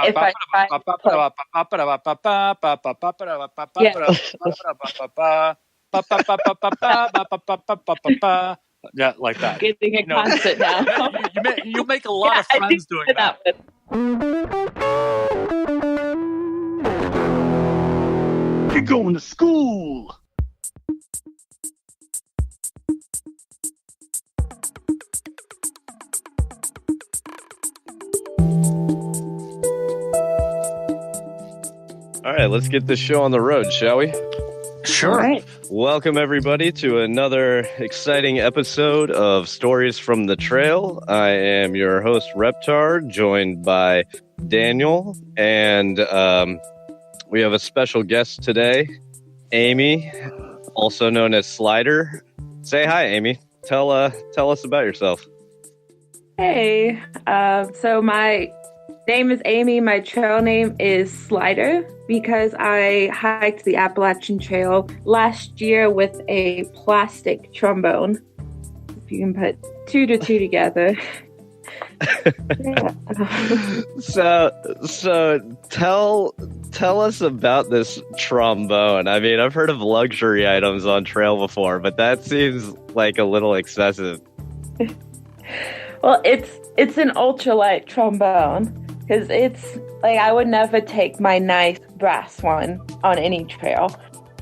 if I try to play. Yeah, like that. Getting a concert now. You make a lot of friends doing that. You're going to school. All right, let's get this show on the road, shall we? Sure. All right. Welcome, everybody, to another exciting episode of Stories from the Trail. I am your host, Reptar, joined by Daniel, and we have a special guest today, Amy, also known as Slider. Say hi, Amy. Tell us about yourself. Hey, so my name is Amy. My trail name is Slider because I hiked the Appalachian Trail last year with a plastic trombone. If you can put two to two together. So tell us about this trombone. I mean, I've heard of luxury items on trail before, but that seems like a little excessive. Well, it's an ultralight trombone because it's like I would never take my nice brass one on any trail,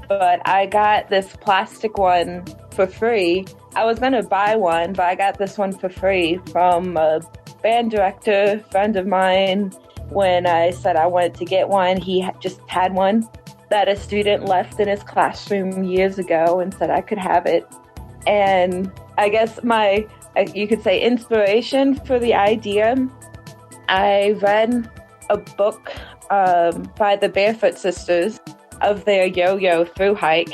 but I got this plastic one for free. I was gonna buy one, but I got this one for free from a band director friend of mine. When I said I wanted to get one, he just had one that a student left in his classroom years ago and said I could have it. And I guess you could say inspiration for the idea, I read a book by the Barefoot Sisters of their yo-yo through hike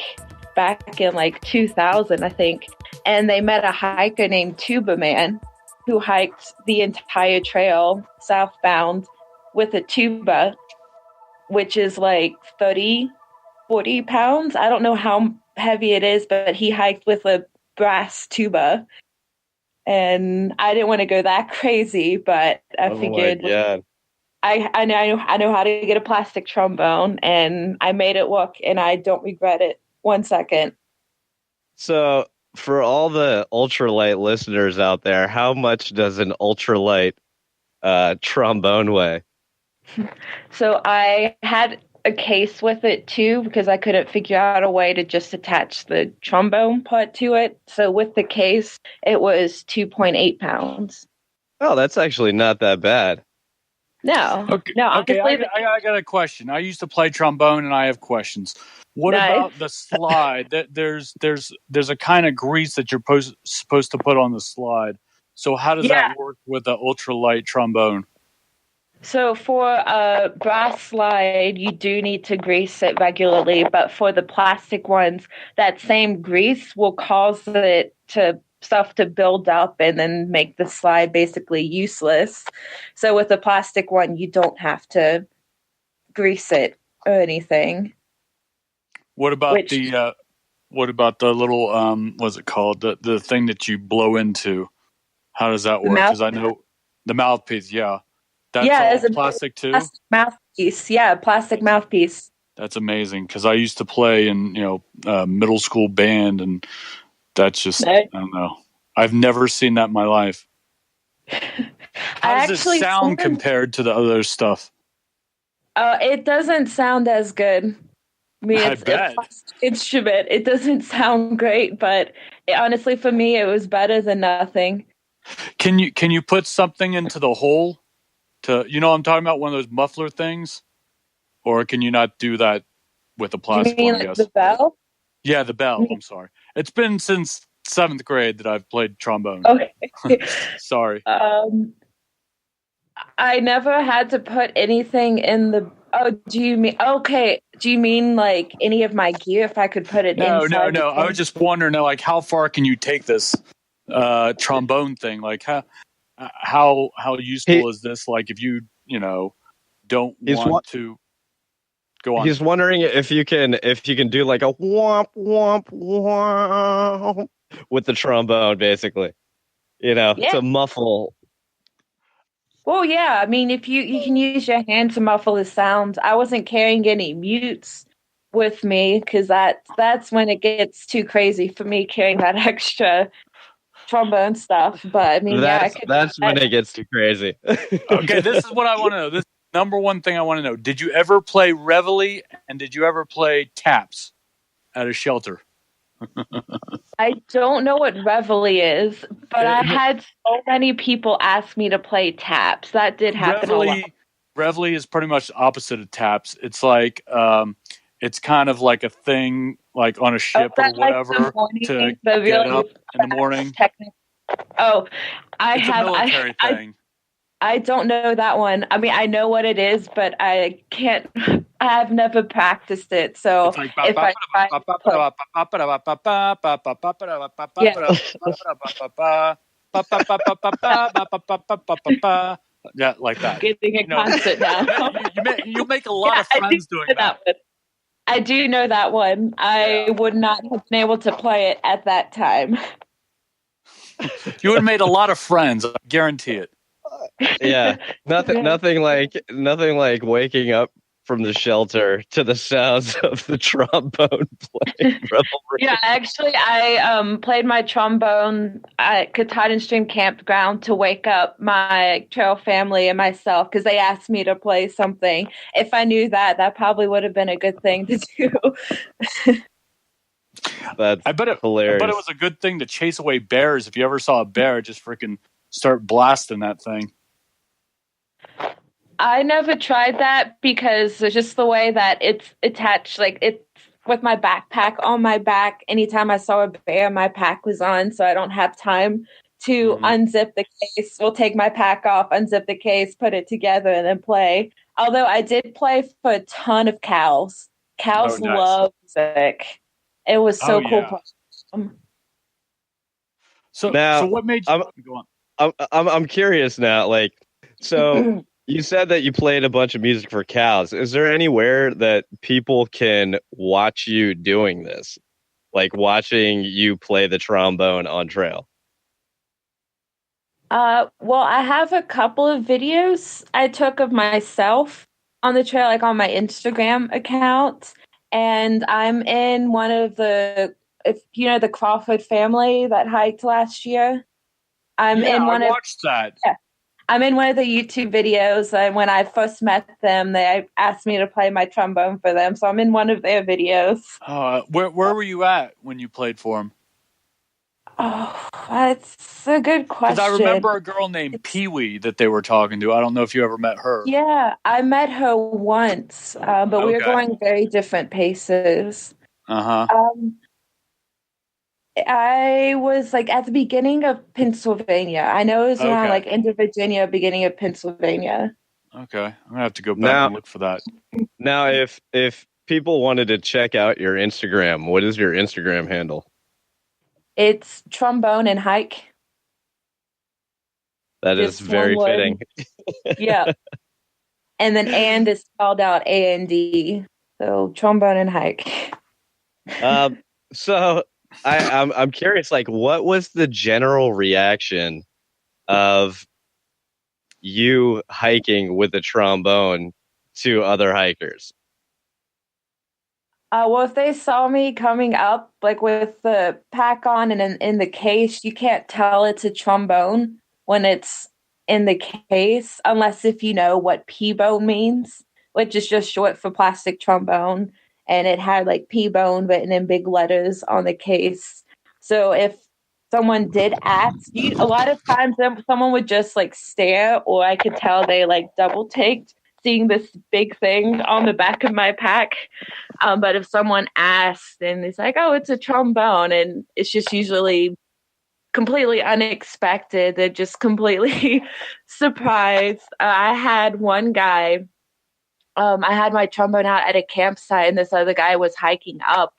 back in like 2000, I think. And they met a hiker named Tuba Man who hiked the entire trail southbound with a tuba, which is like 30, 40 pounds. I don't know how heavy it is, but he hiked with a brass tuba. And I didn't want to go that crazy, but I figured I know how to get a plastic trombone, and I made it work, and I don't regret it 1 second. So, for all the ultralight listeners out there, how much does an ultralight trombone weigh? So I had a case with it too because I couldn't figure out a way to just attach the trombone part to it. So with the case, it was 2.8 pounds. Oh, that's actually not that bad. No. Okay. No. Okay. I got a question. I used to play trombone, and I have questions. What about the slide? There's a kind of grease that you're supposed to put on the slide. So how does that work with the ultralight trombone? So for a brass slide, you do need to grease it regularly, but for the plastic ones, that same grease will cause stuff to build up and then make the slide basically useless. So with the plastic one, you don't have to grease it or anything. What about the little what's it called? The thing that you blow into? How does that work? Because I know the mouthpiece, That's all plastic too? Plastic mouthpiece. Yeah, plastic mouthpiece. That's amazing because I used to play in middle school band, and that's just I don't know. I've never seen that in my life. How does it sound compared to the other stuff? It doesn't sound as good. I mean, it's a plastic instrument. It doesn't sound great, but honestly, for me, it was better than nothing. Can you put something into the hole? I'm talking about one of those muffler things, or can you not do that with a plastic one? You mean like the bell? Yeah, the bell. I'm sorry. It's been since 7th grade that I've played trombone. Okay. Sorry. I never had to put anything in the. Oh, do you mean? Okay. Do you mean like any of my gear? If I could put it inside? No. I was just wondering, like, how far can you take this trombone thing? Like, how useful is this? Like, if you don't want to go on. He's wondering if you can do like a womp womp womp with the trombone, basically. To muffle. Well, yeah. I mean, if you can use your hand to muffle the sounds. I wasn't carrying any mutes with me because that's when it gets too crazy for me carrying that extra trombone stuff. But I mean, yeah, I could. That's when it gets too crazy. Okay, this is what I want to know. This is number one thing I want to know. Did you ever play reveille and did you ever play taps at a shelter? I don't know what reveille is, but I had so many people ask me to play taps. That did happen a lot. Reveille is pretty much the opposite of taps. It's like it's kind of like a thing like on a ship or whatever to get up in the morning. Oh, it's a military thing. I don't know that one. I mean, I know what it is, but I can't. I have never practiced it. So it's like, if I yeah, like that. Getting a concert now. You make a lot of friends doing that. I do know that one. I would not have been able to play it at that time. You would have made a lot of friends. I guarantee it. Yeah, nothing like waking up from the shelter to the sounds of the trombone playing. Yeah, actually, I played my trombone at Katahdin Stream Campground to wake up my trail family and myself because they asked me to play something. If I knew that probably would have been a good thing to do. I bet it was a good thing to chase away bears. If you ever saw a bear, just freaking start blasting that thing. I never tried that because it's just the way that it's attached. Like it's with my backpack on my back. Anytime I saw a bear, my pack was on, so I don't have time to unzip the case. We'll take my pack off, unzip the case, put it together, and then play. Although I did play for a ton of cows. Cows love music. It was so cool. Yeah. So what made you go on? I'm curious now. Like, so you said that you played a bunch of music for cows. Is there anywhere that people can watch you doing this? Like watching you play the trombone on trail? Well, I have a couple of videos I took of myself on the trail, like on my Instagram account. And I'm in one of the Crawford family that hiked last year. I watched that. Yeah, I'm in one of the YouTube videos, and when I first met them, they asked me to play my trombone for them. So I'm in one of their videos. Where were you at when you played for them? Oh, that's a good question. Because I remember a girl named Pee-wee that they were talking to. I don't know if you ever met her. Yeah, I met her once, but we were going very different paces. I was like at the beginning of Pennsylvania. I know it was around like into Virginia, beginning of Pennsylvania. Okay, I'm gonna have to go back and look for that. Now, if people wanted to check out your Instagram, what is your Instagram handle? It's Trombone and Hike. That is very fitting. Yeah, and then "and" is spelled out AND. So Trombone and Hike. So. I'm curious, like, what was the general reaction of you hiking with a trombone to other hikers? Well, if they saw me coming up, like with the pack on and in the case, you can't tell it's a trombone when it's in the case, unless if you know what P-bone means, which is just short for plastic trombone. And it had like P-bone written in big letters on the case. So if someone did ask, a lot of times someone would just like stare, or I could tell they like double taked seeing this big thing on the back of my pack. But if someone asked and it's like, oh, it's a trombone, and it's just usually completely unexpected, they're just completely surprised. I had one guy. I had my trombone out at a campsite, and this other guy was hiking up,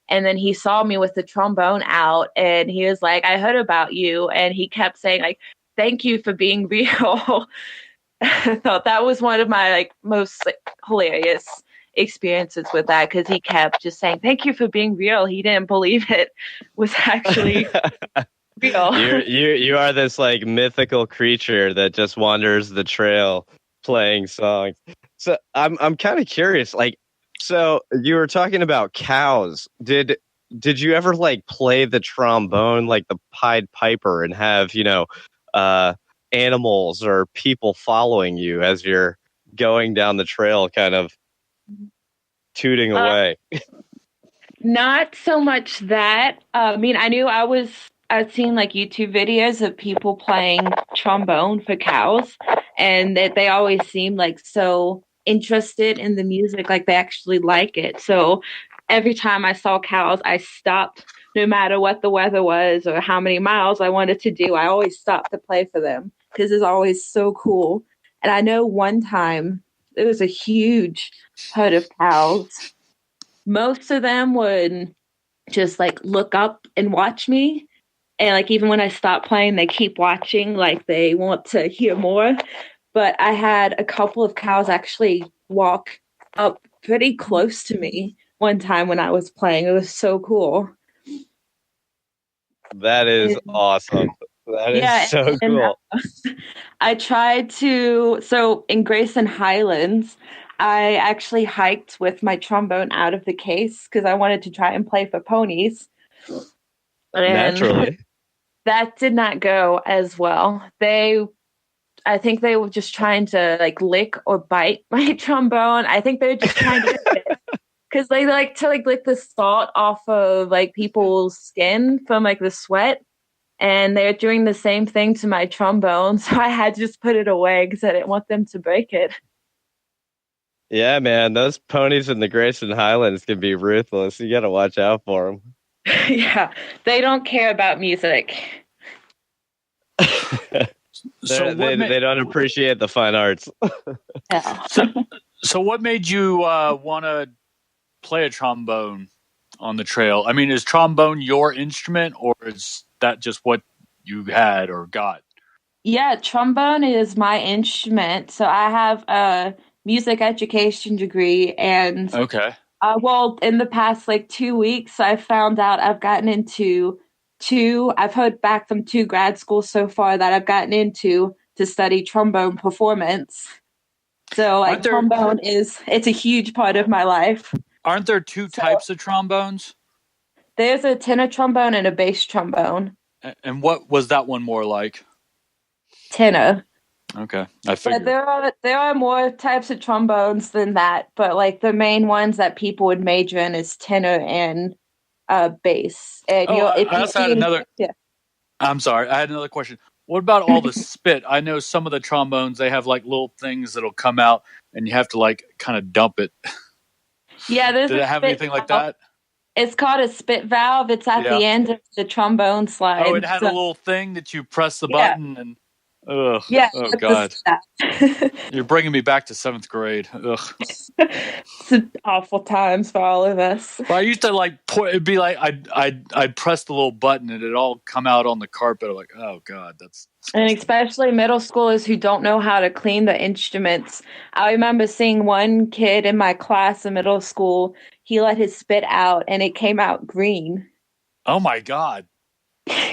and then he saw me with the trombone out, and he was like, I heard about you, and he kept saying like, thank you for being real. I thought that was one of my like most hilarious experiences with that, because he kept just saying, thank you for being real. He didn't believe it was actually Real. You are this like mythical creature that just wanders the trail playing songs. So I'm kind of curious, like, so you were talking about cows. Did you ever like play the trombone like the Pied Piper and have, animals or people following you as you're going down the trail kind of tooting away? Not so much that. I mean, I'd seen like YouTube videos of people playing trombone for cows, and that they always seemed like so interested in the music, like they actually like it. So every time I saw cows, I stopped, no matter what the weather was or how many miles I wanted to do. I always stopped to play for them because it's always so cool. And I know one time there was a huge herd of cows. Most of them would just like look up and watch me. And like even when I stop playing, they keep watching, like they want to hear more. But I had a couple of cows actually walk up pretty close to me one time when I was playing. It was so cool. That is awesome. That is so cool. I tried to, so in Grayson Highlands, I actually hiked with my trombone out of the case because I wanted to try and play for ponies. And naturally, that did not go as well. I think they were just trying to like lick or bite my trombone. I think they were just trying to get it because they like to like lick the salt off of like people's skin from like the sweat. And they're doing the same thing to my trombone. So I had to just put it away because I didn't want them to break it. Yeah, man, those ponies in the Grayson Highlands can be ruthless. You got to watch out for them. Yeah, they don't care about music. They don't appreciate the fine arts. Yeah. So what made you want to play a trombone on the trail? I mean, is trombone your instrument, or is that just what you had or got? Yeah, trombone is my instrument. So I have a music education degree, and okay. Well, in the past like 2 weeks, I found out I've gotten into I've heard back from 2 grad schools so far that I've gotten into to study trombone performance. So like trombone it's a huge part of my life. Aren't there 2 types of trombones? There's a tenor trombone and a bass trombone. And what was that one more like? Tenor. Okay, I figured. But there are more types of trombones than that, but like the main ones that people would major in is tenor and bass. And I also had another. Yeah. I'm sorry, I had another question. What about all the spit? I know some of the trombones, they have like little things that'll come out, and you have to like kind of dump it. Yeah, did it have anything like that? It's called a spit valve. It's at the end of the trombone slide. Oh, it had a little thing that you press the button and. Ugh. Yeah. Oh God. You're bringing me back to 7th grade. Ugh. It's awful times for all of us. Well, I used to like it'd be like I'd press the little button and it'd all come out on the carpet. I'm like, oh God, that's disgusting. And especially middle schoolers who don't know how to clean the instruments. I remember seeing one kid in my class in middle school. He let his spit out and it came out green. Oh my God.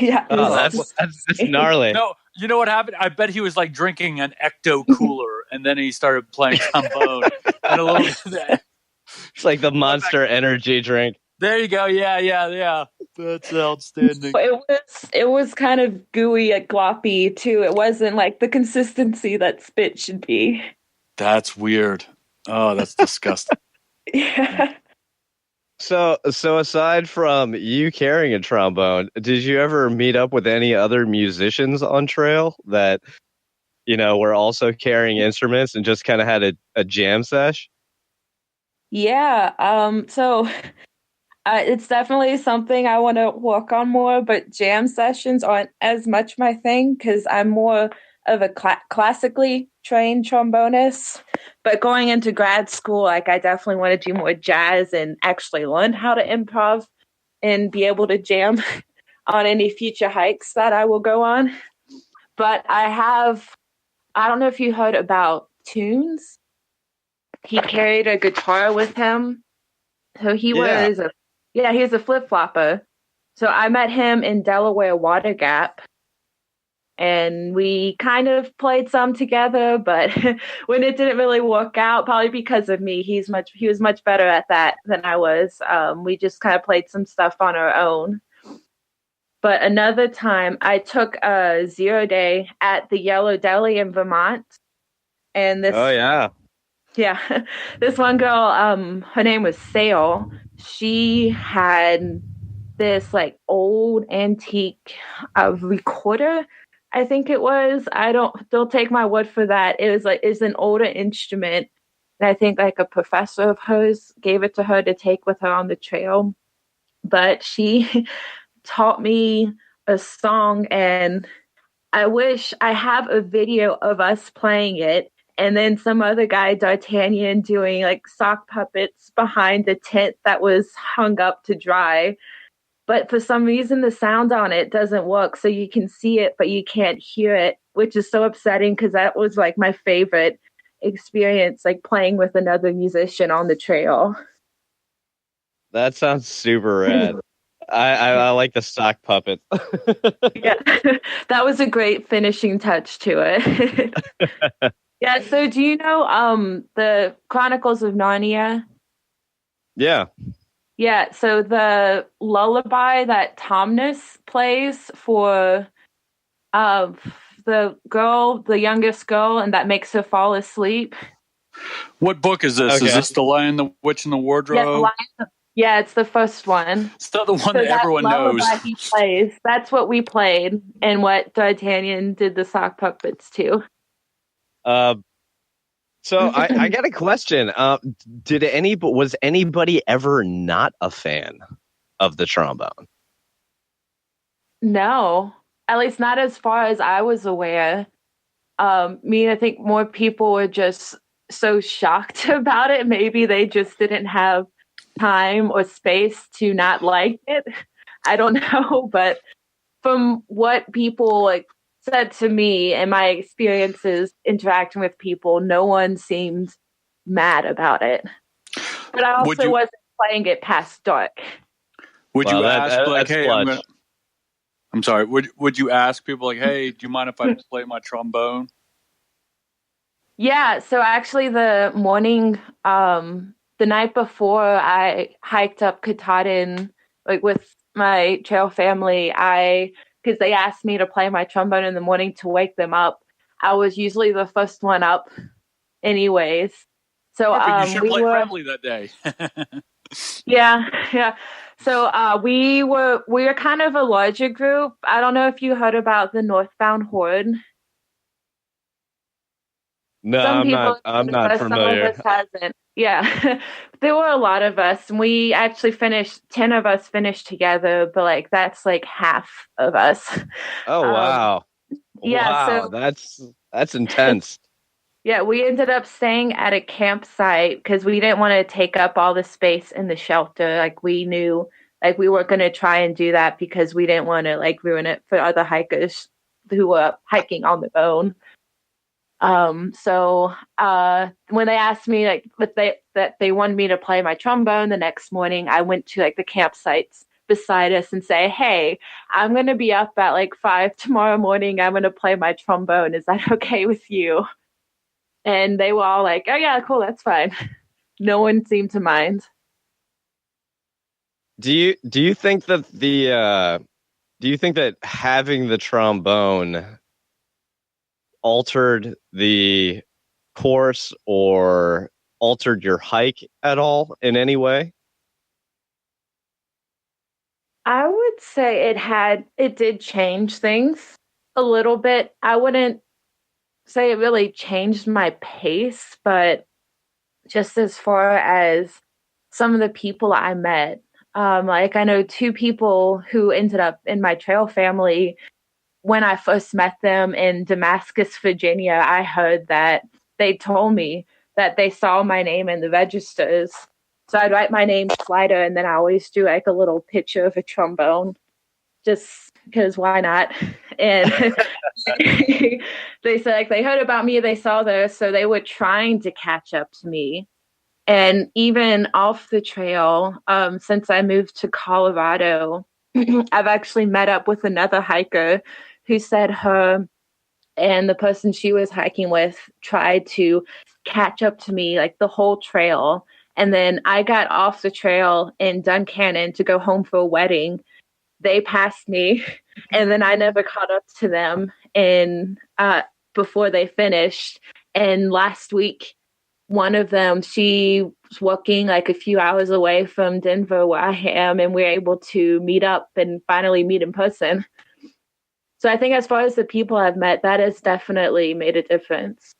Yeah. Oh, that's gnarly. No. You know what happened? I bet he was like drinking an Ecto Cooler, and then he started playing trombone. And a little bit of that. It's like the Monster Energy drink. There you go. Yeah. That's outstanding. It was kind of gooey and gloppy too. It wasn't like the consistency that spit should be. That's weird. Oh, that's disgusting. Yeah. So aside from you carrying a trombone, did you ever meet up with any other musicians on trail that, were also carrying instruments and just kind of had a jam sesh? Yeah. So it's definitely something I want to work on more, but jam sessions aren't as much my thing because I'm more of a classically trained trombonist. But going into grad school, like I definitely want to do more jazz and actually learn how to improv and be able to jam on any future hikes that I will go on. But I don't know if you heard about Tunes. He carried a guitar with him. So he was he was a flip-flopper. So I met him in Delaware Water Gap, and we kind of played some together, but when it didn't really work out, probably because of me, he was much better at that than I was. We just kind of played some stuff on our own. But another time, I took a 0-day at the Yellow Deli in Vermont, and this. Oh yeah. Yeah, this one girl, her name was Sale. She had this like old antique recorder, I think it was. Don't take my word for that. It's an older instrument. And I think like a professor of hers gave it to her to take with her on the trail. But she taught me a song, and I wish I have a video of us playing it. And then some other guy, D'Artagnan, doing like sock puppets behind the tent that was hung up to dry. But for some reason, the sound on it doesn't work. So you can see it, but you can't hear it, which is so upsetting because that was like my favorite experience, like playing with another musician on the trail. That sounds super rad. I like the sock puppet. Yeah, that was a great finishing touch to it. Yeah, so do you know the Chronicles of Narnia? Yeah. Yeah, so the lullaby that Tomness plays for the youngest girl, and that makes her fall asleep. What book is this? Okay. Is this The Lion, the Witch, and the Wardrobe? Yeah, it's the first one. It's not the one that everyone knows. He plays. That's what we played, and what D'Artagnan did the sock puppets to. So I got a question. Was anybody ever not a fan of the trombone? No, at least not as far as I was aware. I think more people were just so shocked about it. Maybe they just didn't have time or space to not like it. I don't know, but from what people like said to me and my experiences interacting with people, no one seemed mad about it. But I also wasn't playing it past dark. Would you ask, like, hey, I'm sorry, would you ask people, like, hey, do you mind if I play my trombone? Yeah, so actually the morning, the night before I hiked up Katahdin, like with my trail family, because they asked me to play my trombone in the morning to wake them up. I was usually the first one up anyways. So you should play Friendly that day. Yeah. So we were kind of a larger group. I don't know if you heard about the Northbound Horde. No, I'm not familiar. Some of us hasn't. Yeah, there were a lot of us, and we actually 10 of us finished together, but like that's like half of us. Oh wow! Yeah, wow, so that's intense. Yeah, we ended up staying at a campsite because we didn't want to take up all the space in the shelter. Like we knew, like we weren't going to try and do that because we didn't want to like ruin it for other hikers who were hiking on their own. So when they asked me like that they wanted me to play my trombone the next morning, I went to like the campsites beside us and say, hey, I'm going to be up at like 5 tomorrow morning. I'm going to play my trombone. Is that okay with you? And they were all like, oh yeah, cool. That's fine. No one seemed to mind. Do you think that having the trombone altered the course or altered your hike at all in any way? I would say it did change things a little bit. I wouldn't say it really changed my pace, but just as far as some of the people I met, like I know 2 people who ended up in my trail family. When I first met them in Damascus, Virginia, I heard that they told me that they saw my name in the registers. So I'd write my name slider, and then I always do like a little picture of a trombone, just because why not? And they said like they heard about me, they saw this, so they were trying to catch up to me. And even off the trail, since I moved to Colorado, I've actually met up with another hiker who said her and the person she was hiking with tried to catch up to me like the whole trail. And then I got off the trail in Duncannon to go home for a wedding. They passed me, and then I never caught up to them before they finished. And last week, one of them, she was walking like a few hours away from Denver where I am, and we were able to meet up and finally meet in person. So I think as far as the people I've met, that has definitely made a difference.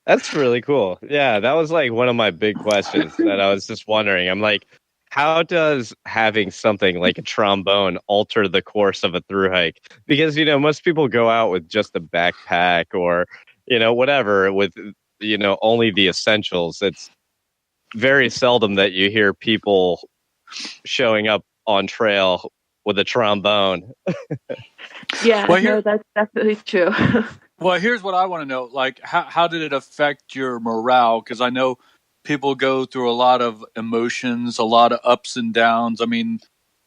That's really cool. Yeah, that was like one of my big questions that I was just wondering. I'm like, how does having something like a trombone alter the course of a thru hike? Because, most people go out with just a backpack or, whatever with, only the essentials. It's very seldom that you hear people showing up on trail with a trombone. Yeah, well, that's definitely true. Well, here's what I want to know. Like, how did it affect your morale? Because I know people go through a lot of emotions, a lot of ups and downs. I mean,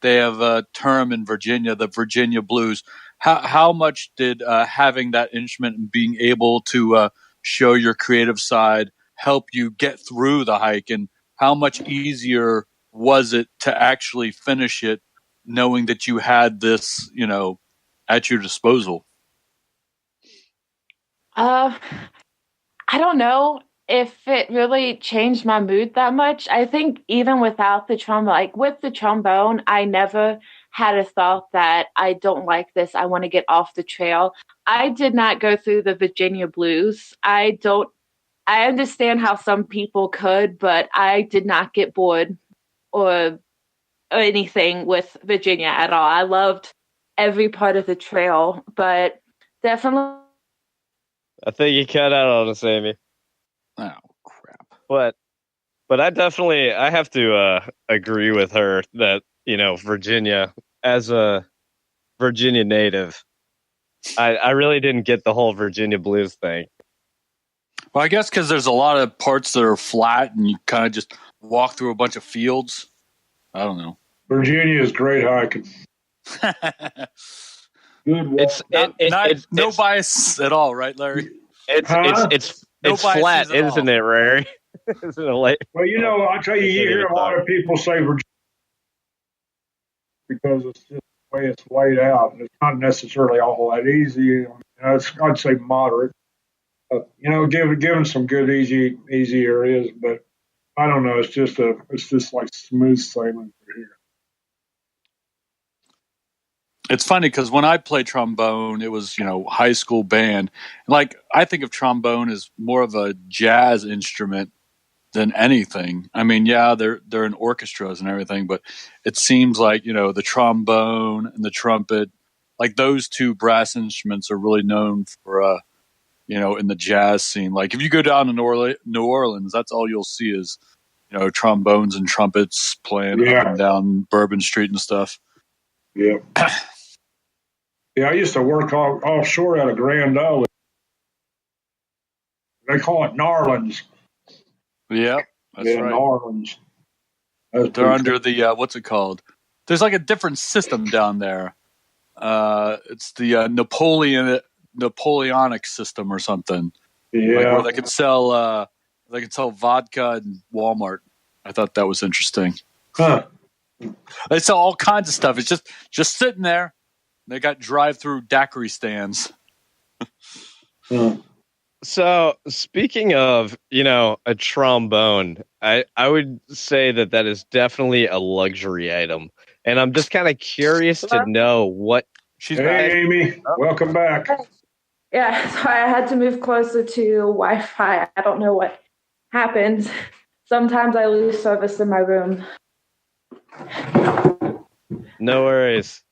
they have a term in Virginia, the Virginia blues. How much did having that instrument and being able to show your creative side help you get through the hike? And how much easier was it to actually finish it knowing that you had this, at your disposal? I don't know if it really changed my mood that much. I think even without the trombone, like with the trombone, I never had a thought that I don't like this, I want to get off the trail. I did not go through the Virginia blues. I understand how some people could, but I did not get bored or anything with Virginia at all. I loved every part of the trail, but definitely. I think you cut out on us, Amy. Oh, crap. But I have to agree with her that, Virginia, as a Virginia native, I really didn't get the whole Virginia blues thing. Well, I guess because there's a lot of parts that are flat and you kind of just walk through a bunch of fields. I don't know. Virginia is great hiking. Good walk. No bias at all, right, Larry? It's flat, isn't it, Larry? Isn't it like? Well, I'll tell you, you hear a lot of people say Virginia because it's just the way it's laid out, and it's not necessarily all that easy. I'd say moderate. Given some good easy areas, but I don't know. It's just like smooth sailing through here. It's funny because when I played trombone, it was, high school band. Like, I think of trombone as more of a jazz instrument than anything. I mean, yeah, they're in orchestras and everything, but it seems like, the trombone and the trumpet, like those two brass instruments are really known for, in the jazz scene. Like if you go down to New Orleans, that's all you'll see is, trombones and trumpets playing up and down Bourbon Street and stuff. Yeah. Yeah, I used to work offshore out of Grand Ole. They call it Narlands. Yeah, that's right. Narlands. They're under the what's it called? There's like a different system down there. It's the Napoleonic system or something. Yeah, like where they could sell vodka in Walmart. I thought that was interesting. Huh. They sell all kinds of stuff. It's just sitting there. They got drive-through daiquiri stands. So speaking of, a trombone, I would say that is definitely a luxury item. And I'm just kind of curious to know what Hey, Amy. Welcome back. Yeah, sorry, I had to move closer to Wi-Fi. I don't know what happened. Sometimes I lose service in my room. No worries.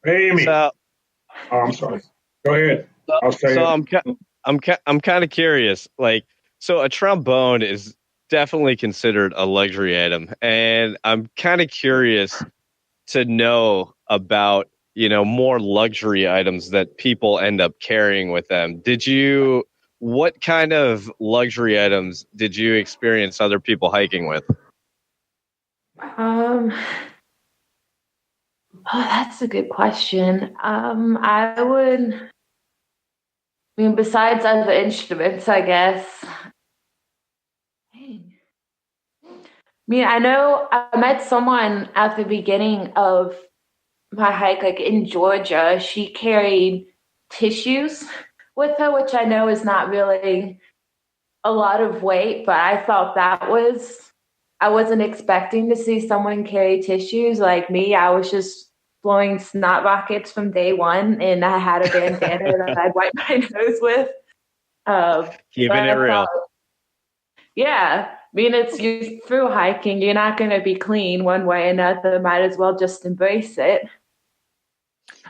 Hey, Amy. I'm sorry. Go ahead. I'm kind of curious. Like, so a trombone is definitely considered a luxury item, and I'm kind of curious to know about more luxury items that people end up carrying with them. What kind of luxury items did you experience other people hiking with? Oh, that's a good question. Besides other instruments, I guess. Dang. I know I met someone at the beginning of my hike, like in Georgia. She carried tissues with her, which I know is not really a lot of weight, but I thought I wasn't expecting to see someone carry tissues like me. I was just blowing snot rockets from day one, and I had a bandana that I'd wipe my nose with. Keeping it real. Yeah. It's you through hiking. You're not going to be clean one way or another. Might as well just embrace it.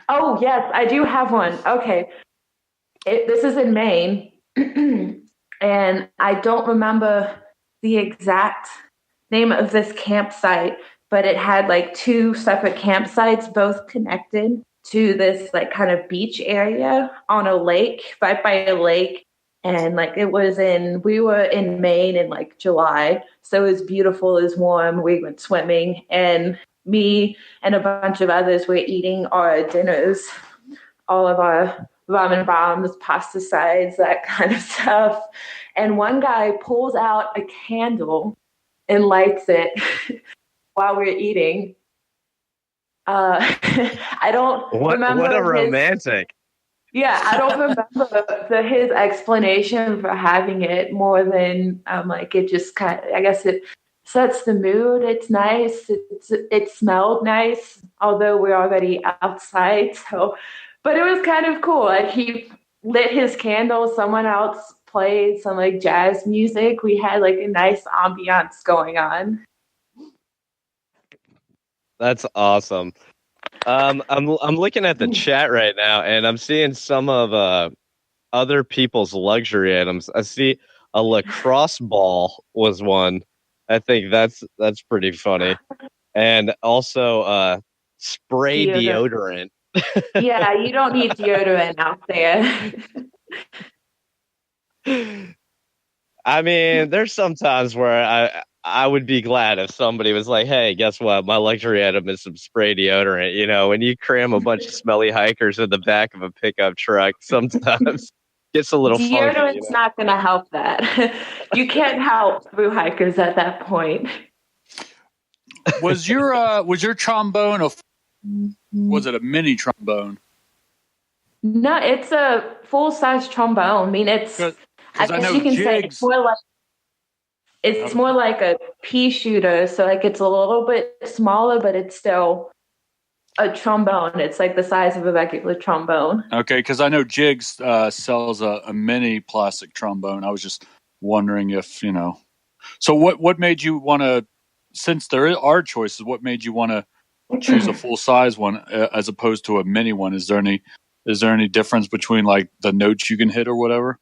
Oh, yes, I do have one. Okay. This is in Maine. And I don't remember the exact name of this campsite, but it had like two separate campsites, both connected to this like kind of beach area on a lake, right by a lake. And like we were in Maine in like July. So it was beautiful, it was warm. We went swimming, and me and a bunch of others were eating our dinners, all of our ramen bombs, pasta sides, that kind of stuff. And one guy pulls out a candle and lights it while we're eating. I don't remember. What a romantic. Yeah, I don't remember his explanation for having it more than like it just kind of, I guess it sets the mood. It's nice. It smelled nice, although we're already outside. So, but it was kind of cool. Like he lit his candle. Someone else played some like jazz music. We had like a nice ambiance going on. That's awesome. I'm looking at the chat right now, and I'm seeing some of other people's luxury items. I see a lacrosse ball was one. I think that's pretty funny, and also spray deodorant. Yeah, you don't need deodorant out there. I mean, there's some times where I would be glad if somebody was like, hey, guess what? My luxury item is some spray deodorant. You know, when you cram a bunch of smelly hikers in the back of a pickup truck, sometimes gets a little funky. Deodorant's not going to help that. You can't help through hikers at that point. Was your trombone was it a mini trombone? No, it's a full-size trombone. I mean, it's, I guess you can say it's more like a pea shooter. So like it's a little bit smaller, but it's still a trombone. It's like the size of a regular trombone. Okay, because I know Jigs sells a mini plastic trombone. I was just wondering if, you know. So what made you want to, since there are choices, what made you want to choose a full-size one as opposed to a mini one? Is there any difference between like the notes you can hit or whatever?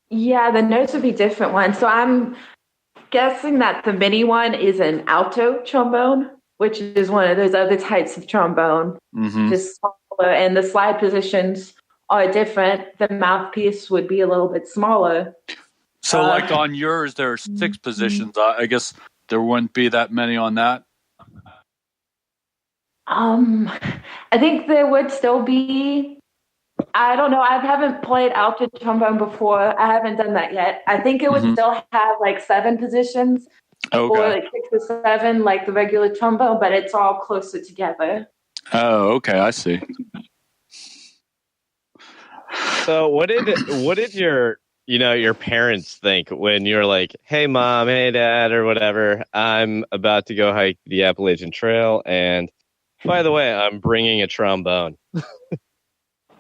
Yeah, the notes would be different ones. So I'm guessing that the mini one is an alto trombone, which is one of those other types of trombone, just smaller, and the slide positions are different. The mouthpiece would be a little bit smaller. So like on yours, there are 6 positions. I guess there wouldn't be that many on that. I think there would still be. I don't know. I haven't played alto trombone before. I haven't done that yet. I think it would still have like 7 positions, or like 6 or 7, like the regular trombone, but it's all closer together. Oh, okay, I see. So, what did your parents think when you're like, "Hey, mom, hey, dad, or whatever, I'm about to go hike the Appalachian Trail, and by the way, I'm bringing a trombone."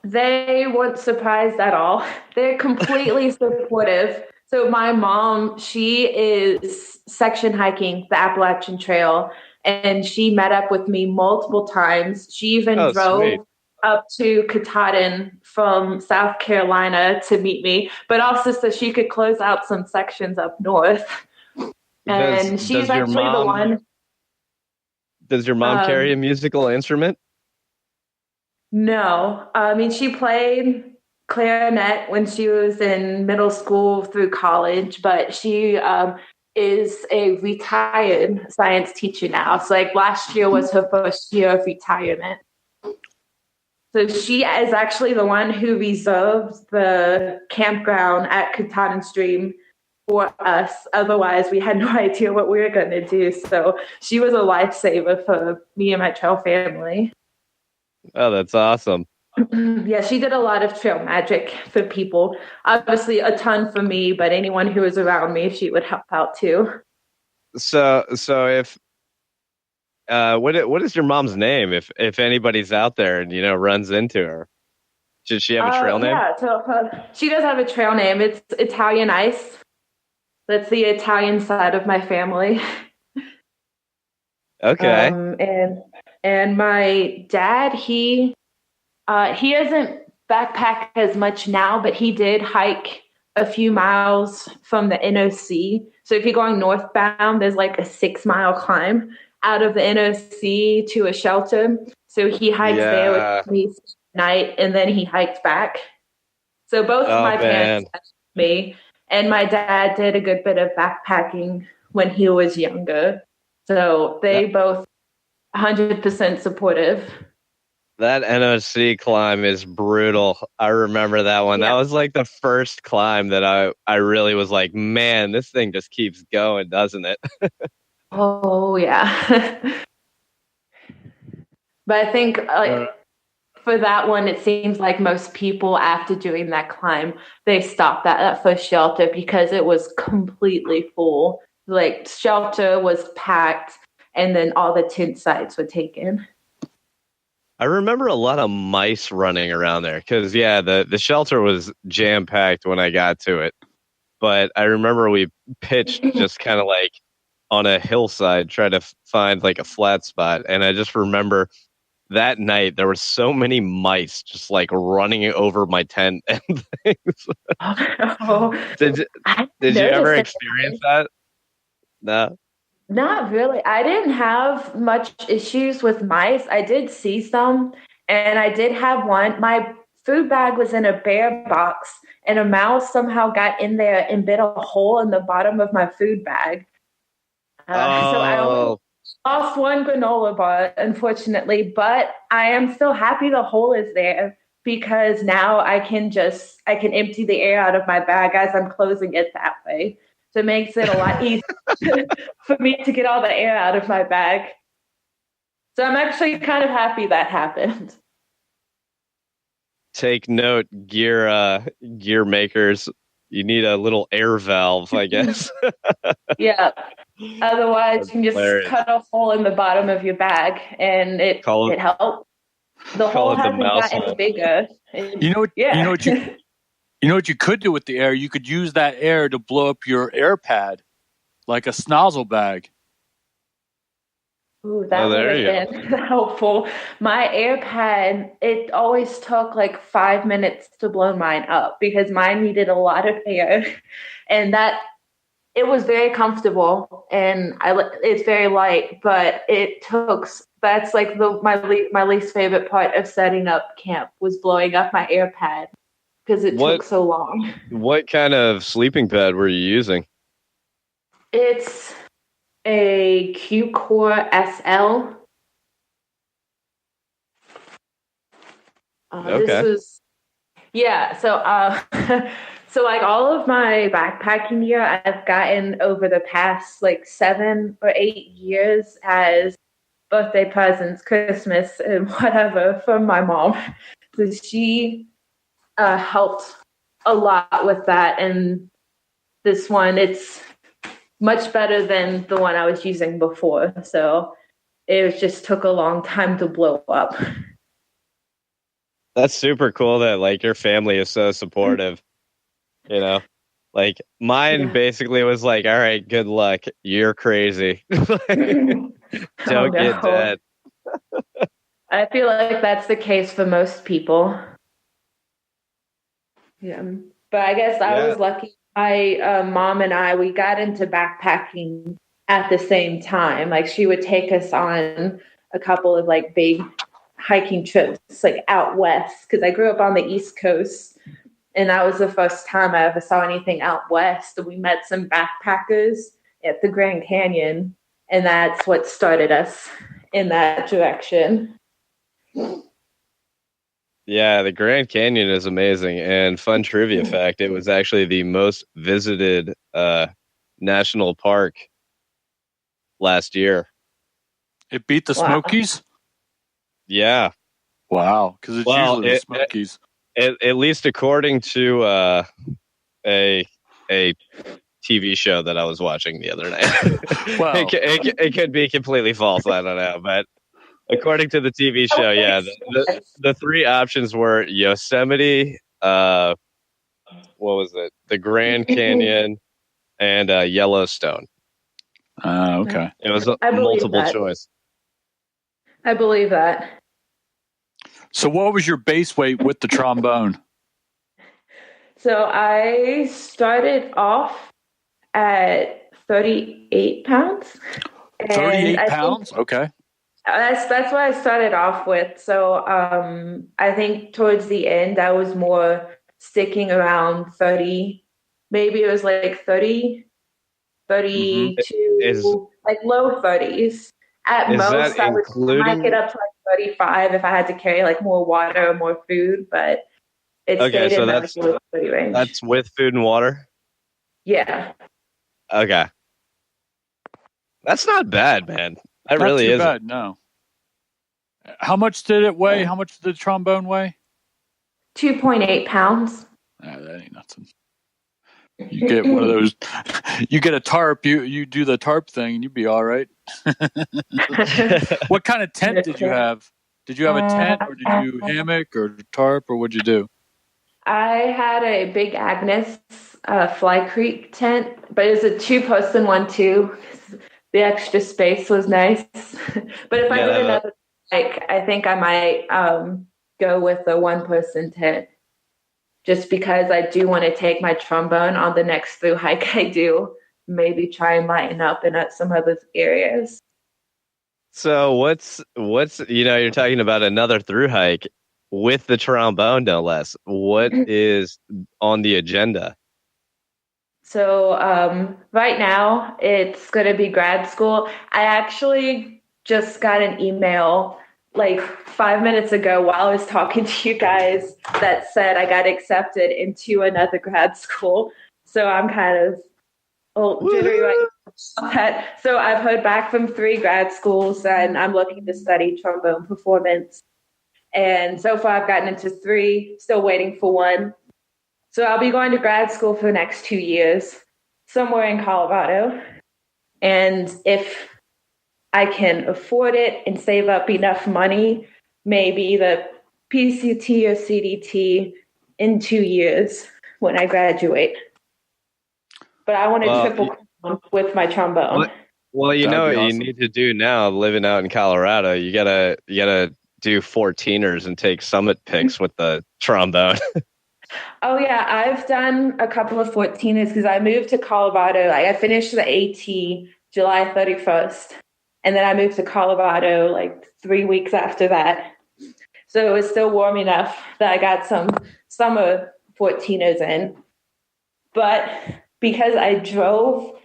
They weren't surprised at all. They're completely supportive. So my mom, she is section hiking the Appalachian Trail, and she met up with me multiple times. She even drove up to Katahdin from South Carolina to meet me, but also so she could close out some sections up north. And she's actually the one. Does your mom carry a musical instrument? No. I mean, she played clarinet when she was in middle school through college, but she is a retired science teacher now. So like last year was her first year of retirement. So she is actually the one who reserved the campground at Katahdin Stream for us. Otherwise, we had no idea what we were going to do. So she was a lifesaver for me and my trail family. Oh, that's awesome. Yeah, she did a lot of trail magic for people. Obviously, a ton for me, but anyone who was around me, she would help out too. So if what is your mom's name? If anybody's out there and runs into her, should she have a trail name? Yeah, so she does have a trail name. It's Italian Ice. That's the Italian side of my family. Okay. And my dad, he doesn't backpack as much now, but he did hike a few miles from the NOC. So if you're going northbound, there's like a 6-mile climb out of the NOC to a shelter. So he hikes there with me at night, and then he hiked back. So both of my parents touched me, and my dad did a good bit of backpacking when he was younger. So they both 100% supportive. That NOC climb is brutal. I remember that one. Yeah. That was like the first climb that I really was like, man, this thing just keeps going, doesn't it? Oh, yeah. But I think for that one, it seems like most people after doing that climb, they stopped at that first shelter because it was completely full. Like shelter was packed and then all the tent sites were taken. I remember a lot of mice running around there because, the shelter was jam-packed when I got to it. But I remember we pitched just kind of like on a hillside, trying to find like a flat spot. And I just remember that night there were so many mice just like running over my tent and things. Did you ever experience that? No. Not really. I didn't have much issues with mice. I did see some, and I did have one. My food bag was in a bear box, and a mouse somehow got in there and bit a hole in the bottom of my food bag. So I only lost one granola bar, unfortunately, but I am still happy the hole is there because now I can empty the air out of my bag as I'm closing it that way. So it makes it a lot easier for me to get all the air out of my bag. So I'm actually kind of happy that happened. Take note, gear makers. You need a little air valve, I guess. Yeah. Otherwise, you can just cut a hole in the bottom of your bag, and it helps. The hole hasn't gotten bigger. You know what you could do with the air? You could use that air to blow up your air pad, like a snozzle bag. Ooh, that would have been helpful. My air pad, it always took like 5 minutes to blow mine up because mine needed a lot of air, and that it was very comfortable and it's very light, but that's like my least favorite part of setting up camp was blowing up my air pad. Because it took so long. What kind of sleeping pad were you using? It's a Q-Core SL. Okay. So like all of my backpacking gear I've gotten over the past like 7 or 8 years as birthday presents, Christmas, and whatever from my mom. So she helped a lot with that, and this one, it's much better than the one I was using before, so it just took a long time to blow up. That's super cool that like your family is so supportive. Like mine basically was like, all right, good luck, you're crazy. Don't get dead. I feel like that's the case for most people. Yeah, but I guess I was lucky. My mom and I, we got into backpacking at the same time. Like she would take us on a couple of like big hiking trips, like out west, because I grew up on the East Coast, and that was the first time I ever saw anything out west. We met some backpackers at the Grand Canyon, and that's what started us in that direction. Yeah, the Grand Canyon is amazing. And fun trivia fact, it was actually the most visited national park last year. It beat the Smokies? Yeah. Wow, because it's usually the Smokies. At least according to a TV show that I was watching the other night. Well, it could be completely false. I don't know, but according to the TV show, yeah, the three options were Yosemite, what was it? The Grand Canyon, and Yellowstone. Okay. It was a multiple choice. I believe that. So what was your base weight with the trombone? So I started off at 38 pounds. 38 pounds? Okay. That's what I started off with. So I think towards the end, I was more sticking around 30. Maybe it was like 30, 32, like low 30s. At most, I might get up to like 35 if I had to carry like more water or more food, but it stayed in that low 30 range. That's with food and water? Yeah. Okay. That's not bad, man. That really isn't bad, no. How much did it weigh? How much did the trombone weigh? 2.8 pounds. That ain't nothing. You get one of those. You get a tarp. You do the tarp thing, and you'd be all right. What kind of tent did you have? Did you have a tent, or did you hammock, or tarp, or what'd you do? I had a big Agnes Fly Creek tent, but it was a 2-person one too. The extra space was nice. But if I did another hike, I think I might go with a 1-person tent. Just because I do want to take my trombone on the next through hike I do, maybe try and lighten up in some other areas. So what's you're talking about another through hike with the trombone, no less. What is on the agenda? So right now it's going to be grad school. I actually just got an email like 5 minutes ago while I was talking to you guys that said I got accepted into another grad school. So I'm kind of jittery right now. So I've heard back from 3 grad schools and I'm looking to study trombone performance. And so far I've gotten into 3, still waiting for 1. So I'll be going to grad school for the next 2 years, somewhere in Colorado. And if I can afford it and save up enough money, maybe the PCT or CDT in 2 years when I graduate. But I want to triple crown with my trombone. Well, you know what you need to do now, living out in Colorado. You gotta do 14ers and take summit pics with the trombone. Oh yeah, I've done a couple of 14ers because I moved to Colorado. I finished the AT July 31st. And then I moved to Colorado like 3 weeks after that. So it was still warm enough that I got some summer 14ers in. But because I drove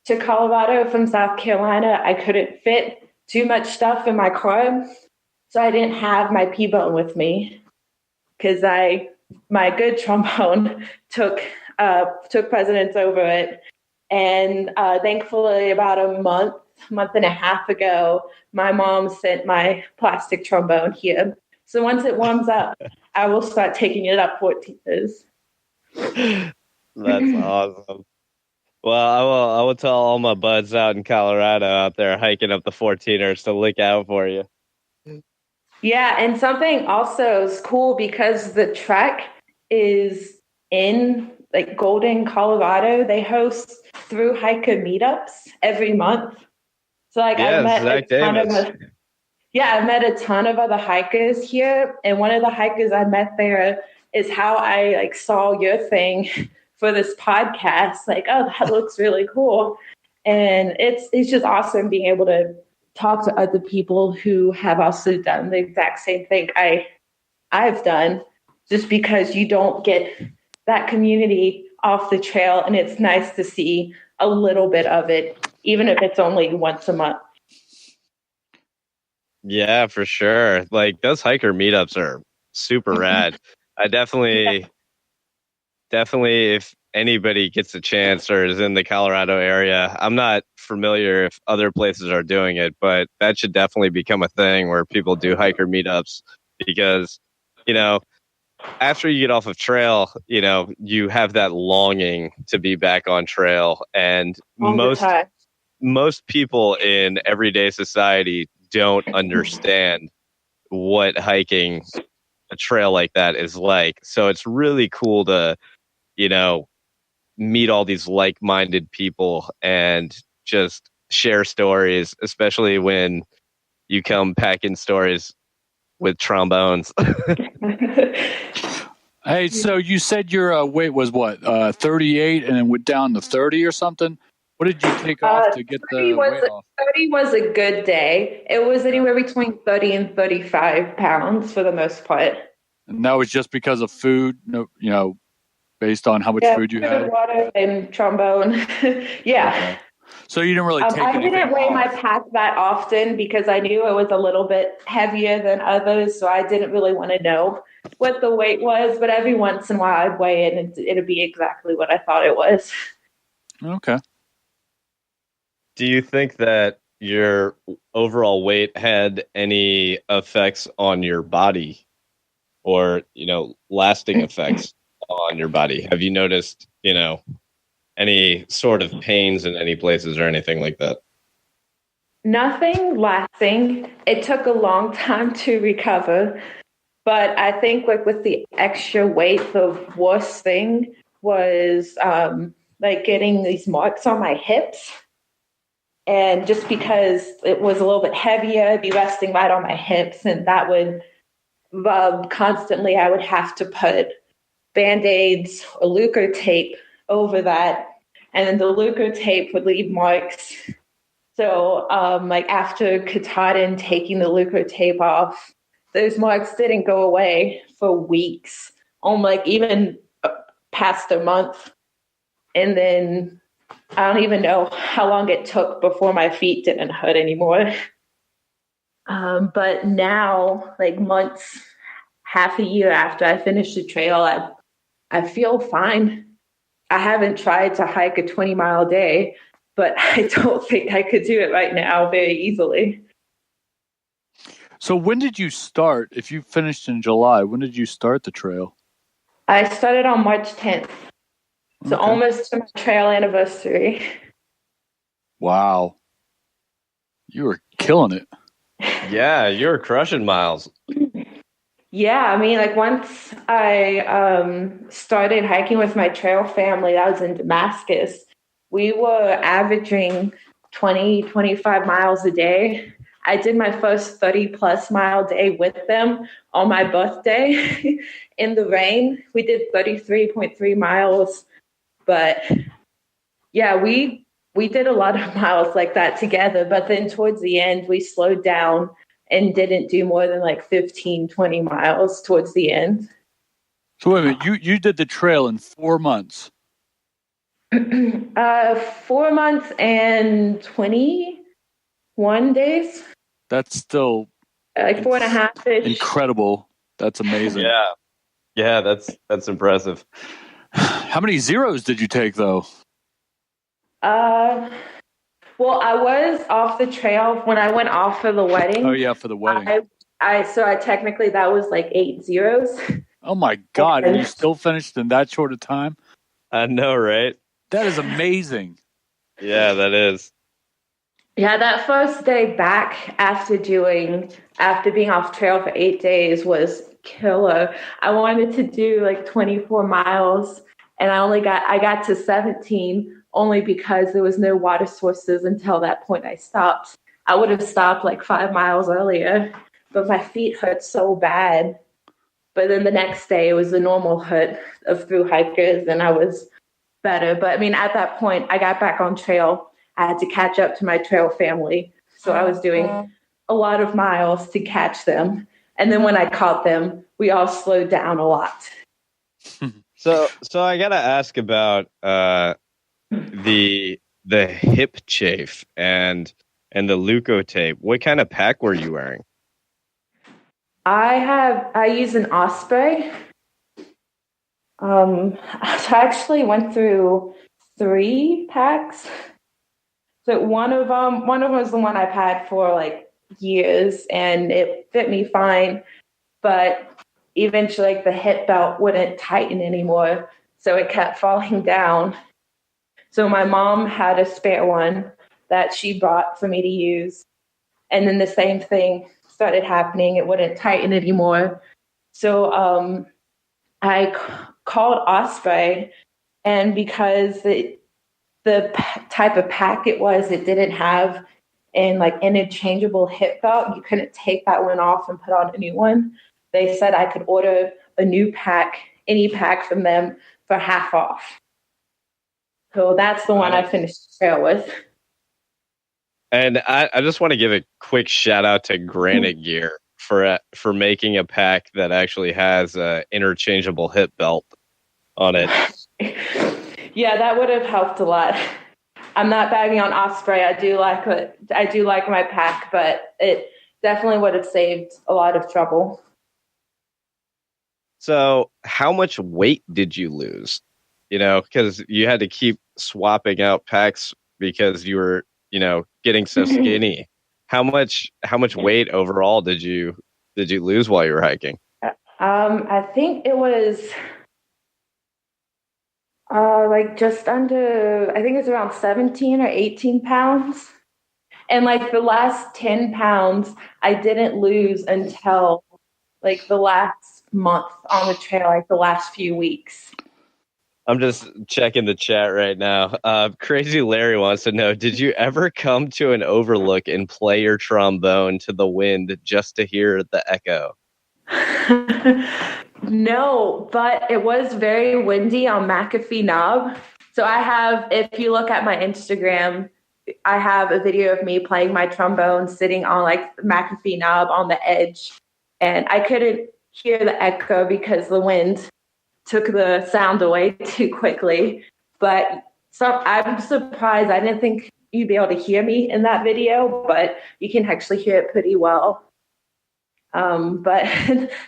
to Colorado from South Carolina, I couldn't fit too much stuff in my car. So I didn't have my P-bone with me because my good trombone took precedence over it. And thankfully about a month and a half ago, my mom sent my plastic trombone here. So once it warms up, I will start taking it up 14ers. That's awesome. Well, I will tell all my buds out in Colorado out there hiking up the 14ers to look out for you. Yeah, and something also is cool because the trek is in like Golden, Colorado. They host through hiker meetups every month. So like I've met a ton of other hikers here, and one of the hikers I met there is how I like saw your thing for this podcast. Like, oh, that looks really cool, and it's just awesome being able to talk to other people who have also done the exact same thing I've done. Just because you don't get that community off the trail, and it's nice to see a little bit of it even if it's only once a month. Yeah, for sure. Like those hiker meetups are super rad. I definitely, if anybody gets a chance or is in the Colorado area, I'm not familiar if other places are doing it, but that should definitely become a thing where people do hiker meetups because, after you get off of trail, you have that longing to be back on trail. And most people in everyday society don't understand what hiking a trail like that is like. So it's really cool to, meet all these like-minded people and just share stories, especially when you come packing stories with trombones. Hey, so you said your weight was what, 38 and then went down to 30 or something? What did you take off to get the weight off? 30 was a good day. It was anywhere between 30 and 35 pounds for the most part. And that was just because of food, based on how much food you had? Water and trombone. Yeah. Okay. So you didn't really take I didn't weigh my pack that often because I knew it was a little bit heavier than others, so I didn't really want to know what the weight was, but every once in a while I'd weigh it and it'd be exactly what I thought it was. Okay. Do you think that your overall weight had any effects on your body or, lasting effects on your body? Have you noticed, any sort of pains in any places or anything like that? Nothing lasting. It took a long time to recover, but I think with the extra weight, the worst thing was getting these marks on my hips. And just because it was a little bit heavier, I'd be resting right on my hips, and that would constantly, I would have to put Band-Aids or Lucre tape over that, and then the Lucre tape would leave marks. So after Katahdin, taking the Lucre tape off, those marks didn't go away for weeks, even past a month. And then I don't even know how long it took before my feet didn't hurt anymore. But now, months, half a year after I finished the trail, I feel fine. I haven't tried to hike a 20-mile day, but I don't think I could do it right now very easily. So when did you start? If you finished in July, when did you start the trail? I started on March 10th. So almost to my trail anniversary. Wow. You were killing it. Yeah, you were crushing miles. Yeah, once I started hiking with my trail family, I was in Damascus. We were averaging 20, 25 miles a day. I did my first 30-plus mile day with them on my birthday in the rain. We did 33.3 miles. But yeah, we did a lot of miles like that together. But then towards the end, we slowed down and didn't do more than 15, 20 miles towards the end. So wait a minute, you did the trail in 4 months? 4 months and 21 days. That's still 4.5-ish. Incredible. That's amazing. Yeah, that's impressive. How many zeros did you take though? Well, I was off the trail when I went off for the wedding. Oh yeah, for the wedding. I technically that was 8 zeros. Oh my God! And you still finished in that short a time? I know, right? That is amazing. Yeah, that is. Yeah, that first day back after being off trail for 8 days was killer. I wanted to do 24 miles, and I got to 17 only because there was no water sources until that point I stopped. I would have stopped 5 miles earlier, but my feet hurt so bad. But then the next day it was the normal hurt of through hikers, and I was better. But at that point I got back on trail. I had to catch up to my trail family. So I was doing a lot of miles to catch them. And then when I caught them, we all slowed down a lot. So I got to ask about the the hip chafe and the leukotape. What kind of pack were you wearing? I use an Osprey. So I actually went through 3 packs. So one of them was the one I've had for like years, and it fit me fine. But eventually, like, the hip belt wouldn't tighten anymore, so it kept falling down. So my mom had a spare one that she bought for me to use, and then the same thing started happening. It wouldn't tighten anymore. So I called Osprey, and because the type of pack it was, it didn't have an like interchangeable hip belt. You couldn't take that one off and put on a new one. They said I could order a new pack, any pack from them, for half off. So that's the one I finished the trail with. And I just want to give a quick shout out to Granite Gear for making a pack that actually has an interchangeable hip belt on it. Yeah, that would have helped a lot. I'm not bagging on Osprey. I do like my pack, but it definitely would have saved a lot of trouble. So, how much weight did you lose? Because you had to keep swapping out packs because you were, getting so skinny. How much weight overall did you lose while you were hiking? I think it was like just under, I think it's around 17 or 18 pounds. And like the last 10 pounds, I didn't lose until like the last month on the trail, like the last few weeks. I'm just checking the chat right now. Crazy Larry wants to know, did you ever come to an overlook and play your trombone to the wind just to hear the echo? No, but it was very windy on McAfee Knob. So if you look at my Instagram, I have a video of me playing my trombone sitting on like McAfee Knob on the edge. And I couldn't hear the echo because the wind took the sound away too quickly. But I'm surprised. I didn't think you'd be able to hear me in that video, but you can actually hear it pretty well. But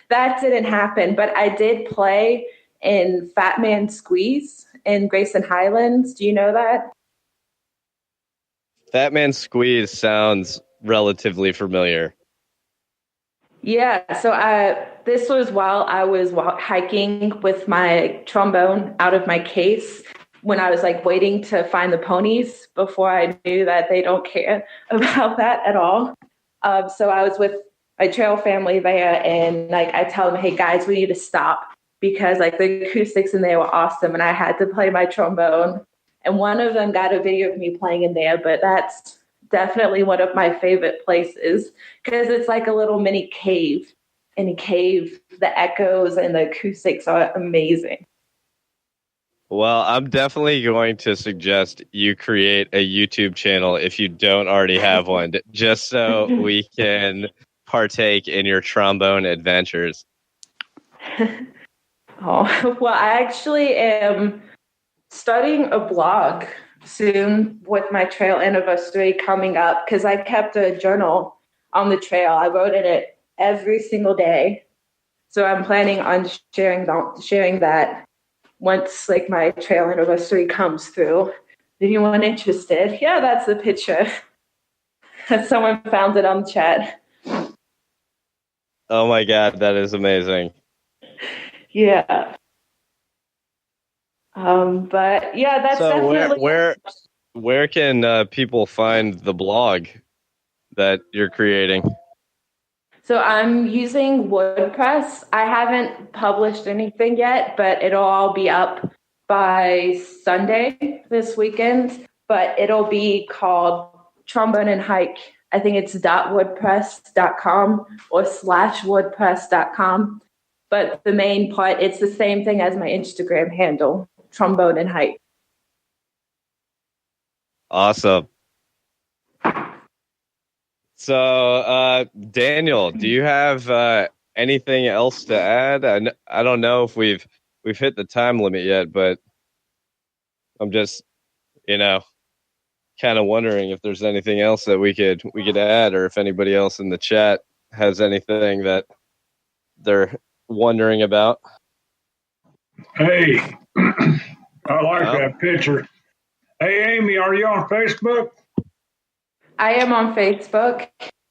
that didn't happen. But I did play in Fat Man Squeeze in Grayson Highlands. Do you know that? Fat Man Squeeze sounds relatively familiar. Yeah, so this was while I was hiking with my trombone out of my case when I was like waiting to find the ponies before I knew that they don't care about that at all. So I was with my trail family there, and like I tell them, hey guys, we need to stop because like the acoustics in there were awesome, and I had to play my trombone. And one of them got a video of me playing in there, but that's definitely one of my favorite places because it's like a little mini cave. In a cave, the echoes and the acoustics are amazing. Well, I'm definitely going to suggest you create a YouTube channel if you don't already have one, just so we can partake in your trombone adventures. Oh, well, I actually am starting a blog soon with my trail anniversary coming up because I kept a journal on the trail. I wrote in it every single day. So I'm planning on sharing that once like my trail anniversary comes through. Anyone interested? Yeah, that's the picture. Someone found it on the chat. Oh my God, that is amazing. Yeah. But yeah, that's so definitely... where can people find the blog that you're creating? So I'm using WordPress. I haven't published anything yet, but it'll all be up by Sunday this weekend. But it'll be called Trombone and Hike. I think it's .wordpress.com or /wordpress.com. But the main part, it's the same thing as my Instagram handle, Trombone and Hike. Awesome. So, Daniel, do you have anything else to add? I don't know if we've hit the time limit yet, but I'm just, kind of wondering if there's anything else that we could add, or if anybody else in the chat has anything that they're wondering about. Hey, I like that picture. Hey, Amy, are you on Facebook? I am on Facebook.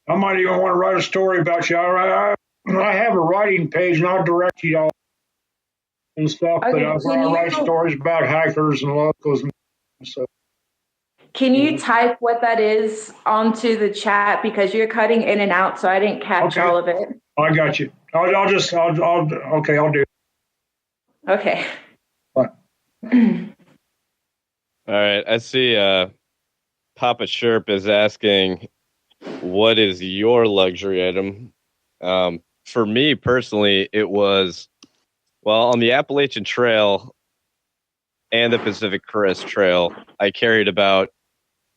I might even want to write a story about you. I have a writing page, and I'll direct you all and stuff. Okay, but I want to write stories about hikers and locals and stuff. Can you type what that is onto the chat, because you're cutting in and out, so I didn't catch all of it. I got you. I'll do it. Okay. What? All right, I see Papa Sherp is asking, what is your luxury item? For me personally, it was, on the Appalachian Trail and the Pacific Crest Trail, I carried about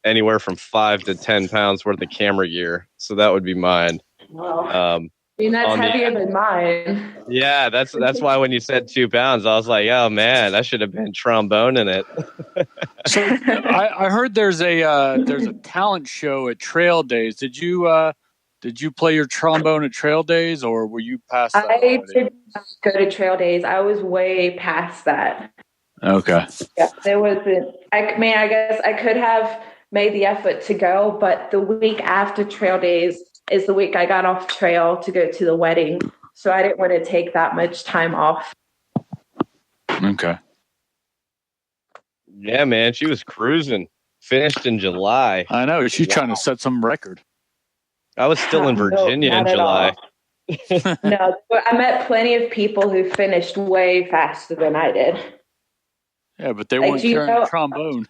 anywhere from 5 to 10 pounds worth of camera gear. So that would be mine. Wow. That's heavier than mine. Yeah, that's why when you said 2 pounds, I was like, oh man, I should have been tromboning it. So I heard there's a talent show at Trail Days. Did you play your trombone at Trail Days, or were you past that? I did not go to Trail Days. I was way past that. Okay. Yeah, there wasn't. I guess I could have made the effort to go, but the week after Trail Days is the week I got off trail to go to the wedding. So I didn't want to take that much time off. Okay. Yeah, man, she was cruising. Finished in July. I know. She's trying to set some record. I was still in Virginia in July. No, but I met plenty of people who finished way faster than I did. Yeah, but they weren't carrying a trombone.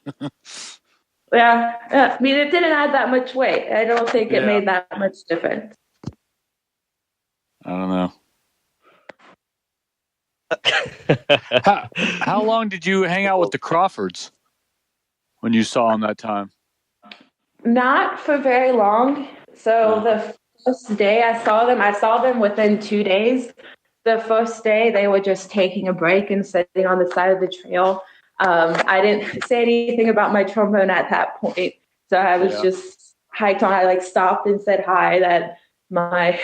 Yeah, I mean, it didn't add that much weight. I don't think it made that much difference. I don't know. How long did you hang out with the Crawfords when you saw them that time? Not for very long. So the first day I saw them within 2 days. The first day they were just taking a break and sitting on the side of the trail. I didn't say anything about my trombone at that point. So I was just hiked on. I stopped and said hi. That my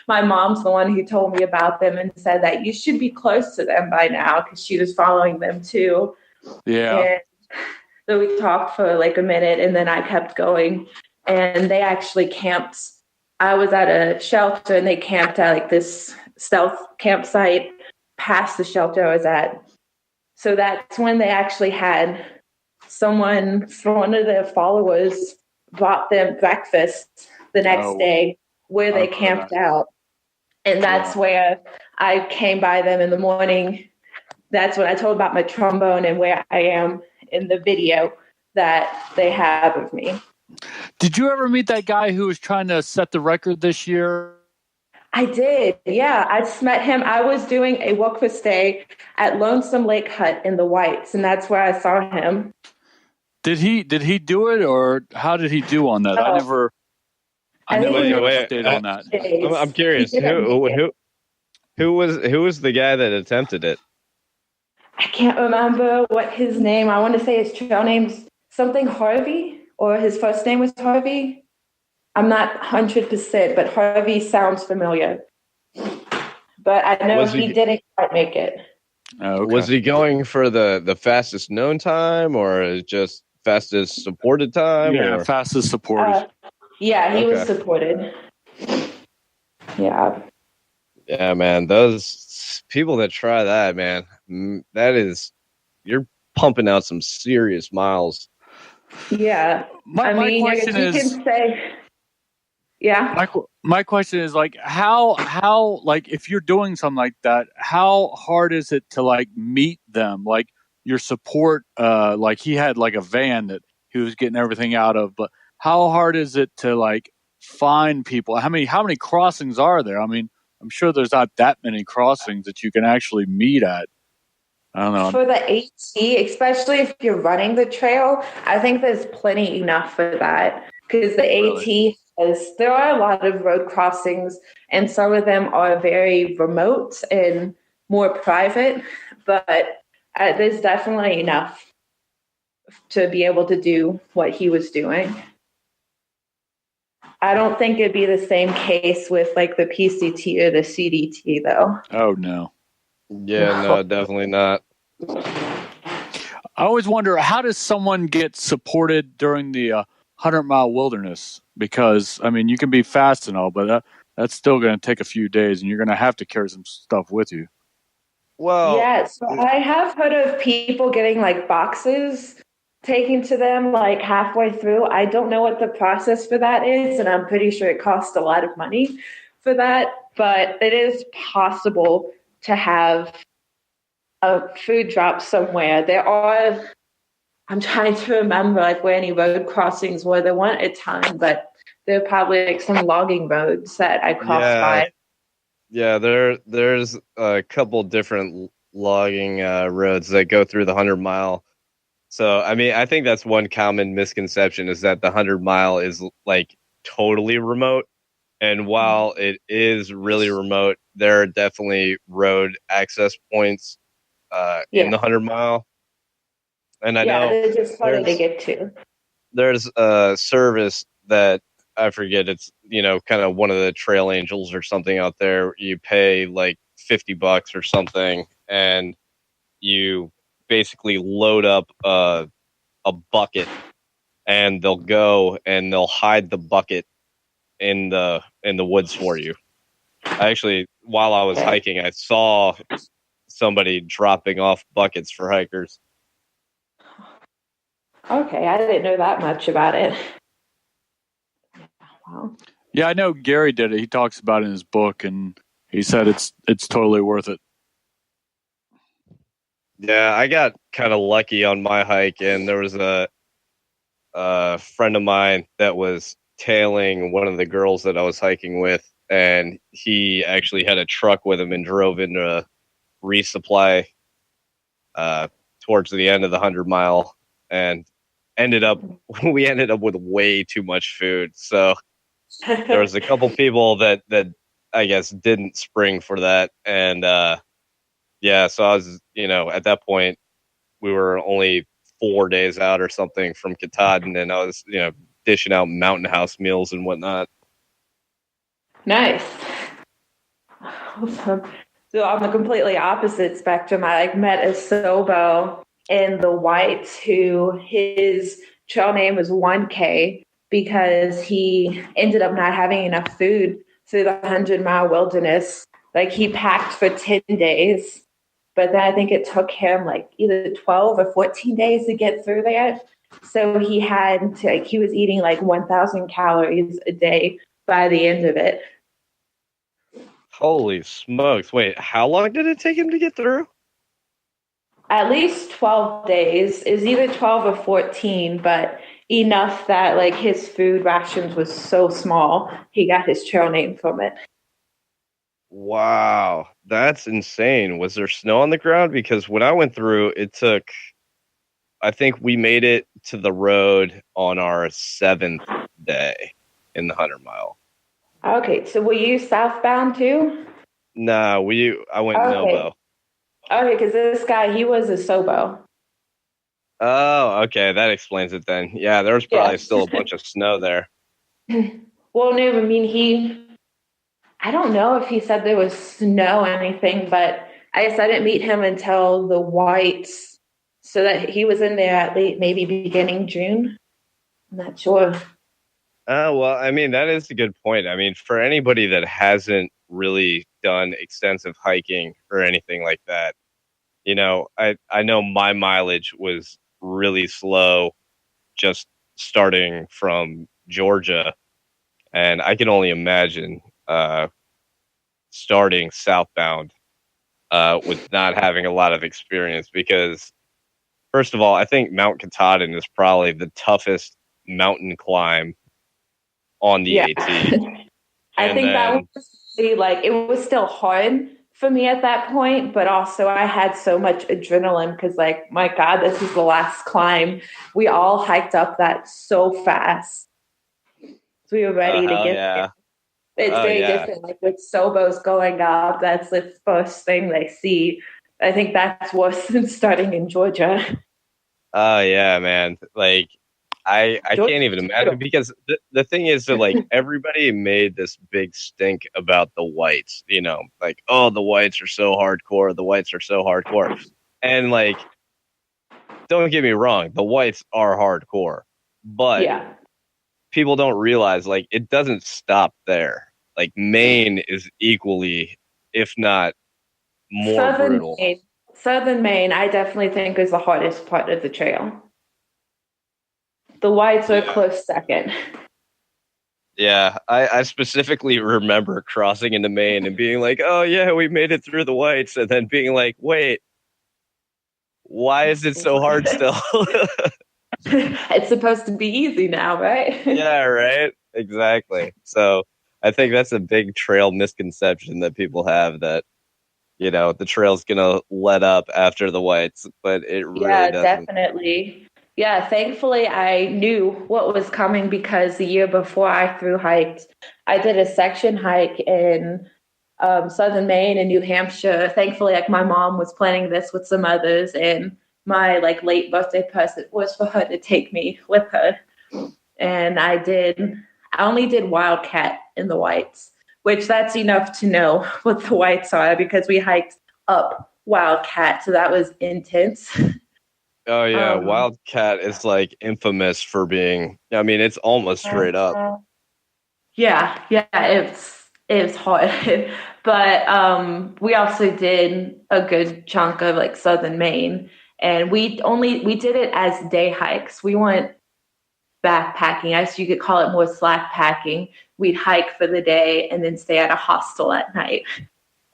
mom's the one who told me about them and said that you should be close to them by now, because she was following them too. Yeah. And so we talked for a minute, and then I kept going. And they actually camped. I was at a shelter, and they camped at this stealth campsite past the shelter I was at. So that's when they actually had someone from one of their followers bought them breakfast the next day where they camped out. And that's where I came by them in the morning. That's when I told about my trombone and where I am in the video that they have of me. Did you ever meet that guy who was trying to set the record this year? I did, yeah. I just met him. I was doing a walk for stay at Lonesome Lake Hut in the Whites, and that's where I saw him. Did he do it, or how did he do on that? I never updated on that. I'm curious. Who was the guy that attempted it? I can't remember what his name. I want to say his trail name's something Harvey, or his first name was Harvey. I'm not 100%, but Harvey sounds familiar. But I know he didn't quite make it. Oh, okay. Was he going for the fastest known time, or just fastest supported time? Yeah, fastest supported. Yeah, he was supported. Yeah. Yeah, man. Those people that try that, man, you're pumping out some serious miles. Yeah. My question is... Yeah. My question is how if you're doing something like that, how hard is it to meet them? Your support, he had a van that he was getting everything out of, but how hard is it to find people? How many crossings are there? I mean, I'm sure there's not that many crossings that you can actually meet at. I don't know. For the AT, especially if you're running the trail, I think there's plenty enough for that, because the AT there are a lot of road crossings, and some of them are very remote and more private, but there's definitely enough. to be able to do what he was doing. I don't think it'd be the same case with like the PCT or the CDT though. Oh no. Yeah, no, definitely not. I always wonder, how does someone get supported during the 100-mile wilderness? Because, I mean, you can be fast and all, but that's still going to take a few days, and you're going to have to carry some stuff with you. Well, yeah, so I have heard of people getting like boxes taken to them like halfway through. I don't know what the process for that is, and I'm pretty sure it costs a lot of money for that, but it is possible to have a food drop somewhere. There are, I'm trying to remember like where any road crossings were. There weren't a ton, but there are probably like some logging roads that I crossed by. Yeah, there's a couple different logging roads that go through the 100-mile. So, I mean, I think that's one common misconception is that the 100-mile is like totally remote. And while it is really remote, there are definitely road access points in the 100-mile. And I know they're just harder to get to. There's a service that I forget. It's, kind of one of the trail angels or something out there. You pay like $50 or something, and you basically load up a bucket, and they'll go and they'll hide the bucket in the woods for you. Actually, while I was hiking, I saw somebody dropping off buckets for hikers. Okay, I didn't know that much about it. Wow. Yeah, I know Gary did it. He talks about it in his book, and he said it's totally worth it. Yeah, I got kind of lucky on my hike, and there was a friend of mine that was tailing one of the girls that I was hiking with, and he actually had a truck with him and drove into resupply towards the end of the 100-mile, and we ended up with way too much food. So there was a couple people that I guess didn't spring for that, and so I was, at that point we were only 4 days out or something from Katahdin, and I was, dishing out mountain house meals and whatnot. Nice. Awesome. So on the completely opposite spectrum, I met a Sobo in the Whites who his trail name was 1K because he ended up not having enough food through the 100-mile wilderness. Like he packed for 10 days, but then I think it took him like either 12 or 14 days to get through there. So he was eating like 1,000 calories a day by the end of it. Holy smokes. Wait, how long did it take him to get through? At least 12 days. It was either 12 or 14, but enough that like his food rations was so small, he got his trail name from it. Wow, that's insane. Was there snow on the ground? Because when I went through, I think we made it to the road on our 7th day in the 100-mile. Okay, so were you southbound too? No, I went Nobo. Okay, because this guy, he was a Sobo. Oh, okay, that explains it then. Yeah, there was probably still a bunch of snow there. Well, no, I mean, I don't know if he said there was snow or anything, but I guess I didn't meet him until the Whites, so that he was in there at least maybe beginning June. I'm not sure. Well, I mean, that is a good point. I mean, for anybody that hasn't really done extensive hiking or anything like that, I know my mileage was really slow just starting from Georgia, and I can only imagine starting southbound with not having a lot of experience, because first of all, I think Mount Katahdin is probably the toughest mountain climb on the AT. I think that was like, it was still hard for me at that point, but also I had so much adrenaline because, like, my God, this is the last climb. We all hiked up that so fast. So we were ready to get there. It's very different. Like with Sobos going up, that's the first thing they see. I think that's worse than starting in Georgia. Oh yeah, man. Like I can't even imagine, because the thing is that like everybody made this big stink about the whites, like, oh, the whites are so hardcore, the whites are so hardcore. And like, don't get me wrong, the whites are hardcore, but people don't realize like it doesn't stop there. Like Maine is equally, if not more brutal. Southern Maine, I definitely think, is the hardest part of the trail. The whites are a close second. Yeah, I specifically remember crossing into Maine and being like, oh yeah, we made it through the whites, and then being like, wait, why is it so hard still? It's supposed to be easy now, right? Yeah, right. Exactly. So I think that's a big trail misconception that people have, that the trail's gonna let up after the whites, but it really doesn't. Definitely. Yeah, thankfully I knew what was coming, because the year before I thru hiked, I did a section hike in Southern Maine and New Hampshire. Thankfully, like, my mom was planning this with some others, and my like late birthday present was for her to take me with her. And I only did Wildcat in the whites, which that's enough to know what the whites are, because we hiked up Wildcat, so that was intense. Oh yeah, Wildcat is like infamous for being, I mean, it's almost straight up. Yeah, it's hard. But we also did a good chunk of like Southern Maine, and we did it as day hikes. We weren't backpacking. I guess you could call it more slack packing. We'd hike for the day and then stay at a hostel at night.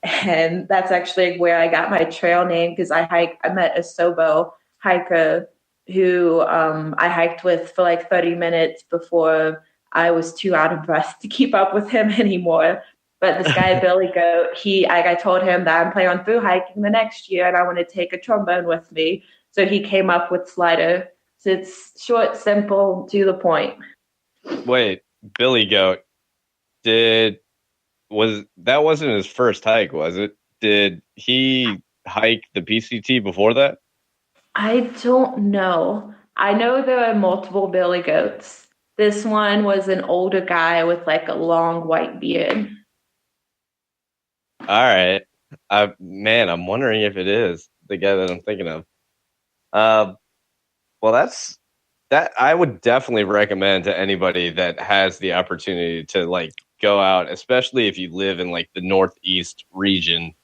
And that's actually where I got my trail name, because I met a Sobo hiker who I hiked with for like 30 minutes before I was too out of breath to keep up with him anymore. But this guy, Billy Goat, I told him that I'm planning on thru hiking the next year and I want to take a trombone with me. So he came up with Slider. So it's short, simple, to the point. Wait, Billy Goat, that wasn't his first hike, was it? Did he hike the PCT before that? I don't know. I know there are multiple Billy Goats. This one was an older guy with like a long white beard. All right. I'm wondering if it is the guy that I'm thinking of. Well, that I would definitely recommend to anybody that has the opportunity to like go out, especially if you live in like the Northeast region,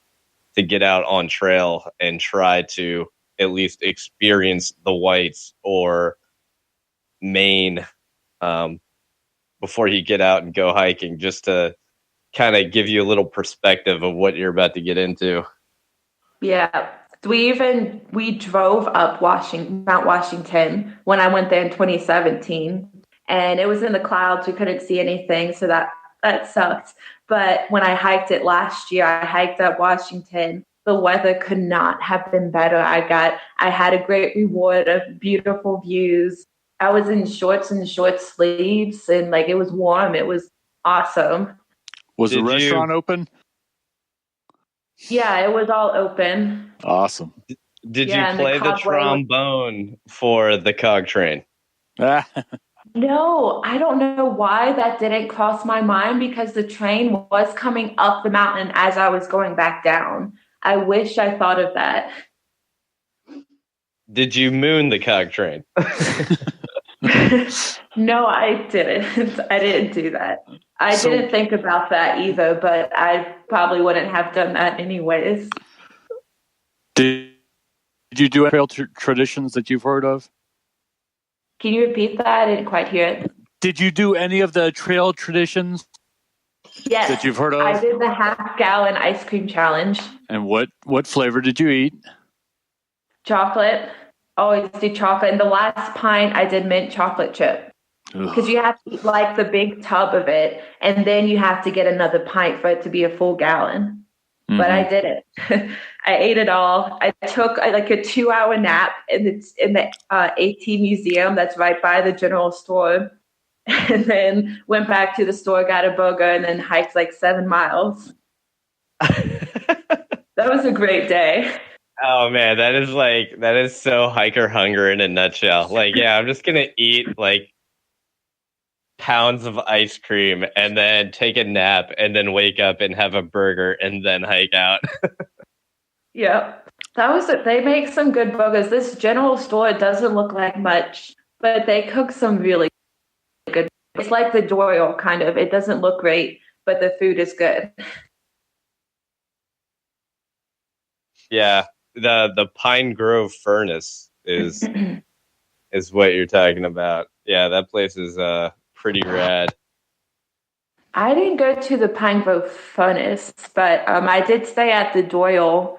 to get out on trail and try to at least experience the whites or Maine before you get out and go hiking, just to kind of give you a little perspective of what you're about to get into. Yeah. We drove up Mount Washington when I went there in 2017, and it was in the clouds. We couldn't see anything, so that sucked. But when I hiked it last year, I hiked up Washington. The weather could not have been better. I had a great reward of beautiful views. I was in shorts and short sleeves, and like, it was warm. It was awesome. Was the restaurant open? Yeah, it was all open. Awesome. Did you play the trombone for the cog train? No, I don't know why that didn't cross my mind, because the train was coming up the mountain as I was going back down. I wish I thought of that. Did you moon the cog train? No, I didn't. I didn't do that. I didn't think about that either, but I probably wouldn't have done that anyways. Did you do trail traditions that you've heard of? Can you repeat that? I didn't quite hear it. Did you do any of the trail traditions? Yes, that you've heard of? I did the half-gallon ice cream challenge. And what flavor did you eat? Chocolate. Always do chocolate. And the last pint, I did mint chocolate chip. Because you have to eat like the big tub of it, and then you have to get another pint for it to be a full gallon. Mm-hmm. But I did it. I ate it all. I took like a 2-hour nap in the AT museum that's right by the general store, and then went back to the store, got a burger, and then hiked like 7 miles. That was a great day. Oh man, that is so hiker hunger in a nutshell. Like, yeah, I'm just gonna eat like pounds of ice cream and then take a nap and then wake up and have a burger and then hike out. Yeah. That was it. They make some good burgers. This general store doesn't look like much, but they cook some really good. It's like the Doyle kind of. It doesn't look great, but the food is good. Yeah, the Pine Grove Furnace is what you're talking about. Yeah, that place is pretty rad. I didn't go to the Pine Grove Furnace, but I did stay at the Doyle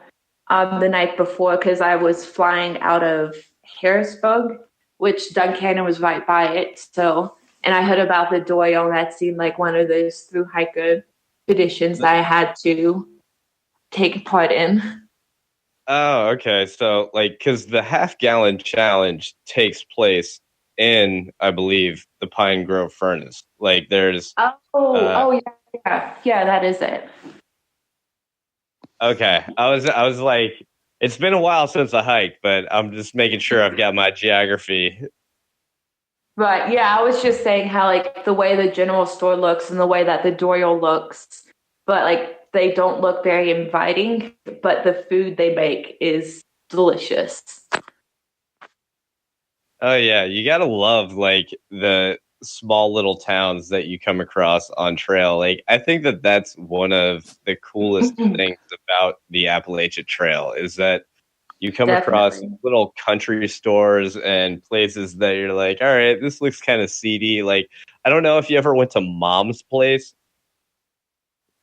the night before because I was flying out of Harrisburg, which Duncannon was right by it. So, and I heard about the Doyle, and that seemed like one of those through hiker traditions that I had to take part in. Oh, okay. So, like, because the half-gallon challenge takes place in, I believe, the Pine Grove Furnace. Like, there's. Yeah, that is it. Okay, I was like, it's been a while since I hiked, but I'm just making sure I've got my geography. Right. Yeah, I was just saying how like the way the general store looks and the way that the Doyle looks, but like they don't look very inviting, but the food they make is delicious. Oh yeah, you gotta love like the small little towns that you come across on trail. Like I think that that's one of the coolest things about the Appalachian Trail is that you come across little country stores and places that you're like, all right, this looks kind of seedy. Like I don't know if you ever went to Mom's Place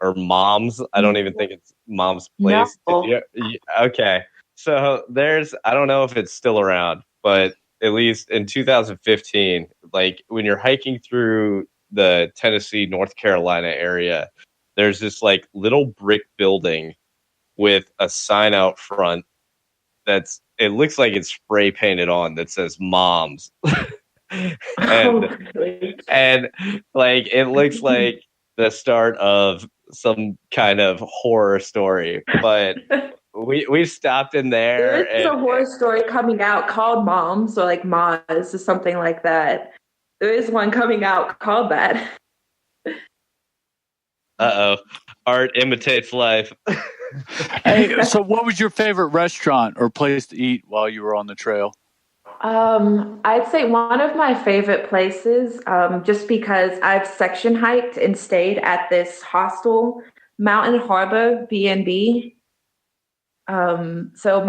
or Mom's. I don't even think it's Mom's Place. No. Okay, so I don't know if it's still around, but at least in 2015, like when you're hiking through the Tennessee, North Carolina area, there's this like little brick building with a sign out front it looks like it's spray painted on that says Mom's. and like it looks like the start of some kind of horror story, but we stopped in there. There is a horror story coming out called Moms or like Maz or something like that. There is one coming out called that. Art imitates life. Hey, so what was your favorite restaurant or place to eat while you were on the trail? I'd say one of my favorite places, just because I've section hiked and stayed at this hostel, Mountain Harbor B&B. So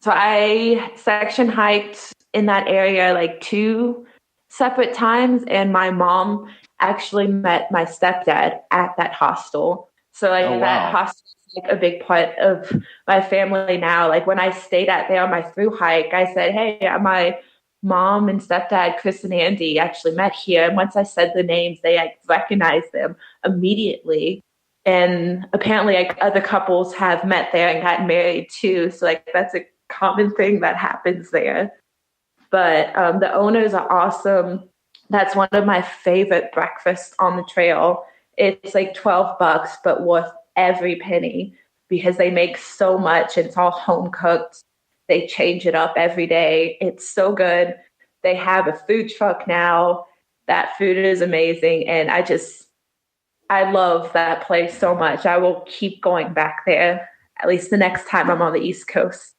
I section hiked in that area like 2 separate times, and my mom actually met my stepdad at that hostel. So that hostel is like a big part of my family now. Like when I stayed there on my through hike, I said, hey, my mom and stepdad, Chris and Andy, actually met here. And once I said the names, they like recognized them immediately. And apparently like other couples have met there and got married too. So like that's a common thing that happens there. But the owners are awesome. That's one of my favorite breakfasts on the trail. It's like $12, but worth every penny because they make so much. And it's all home cooked. They change it up every day. It's so good. They have a food truck now. That food is amazing. And I love that place so much. I will keep going back there, at least the next time I'm on the East Coast.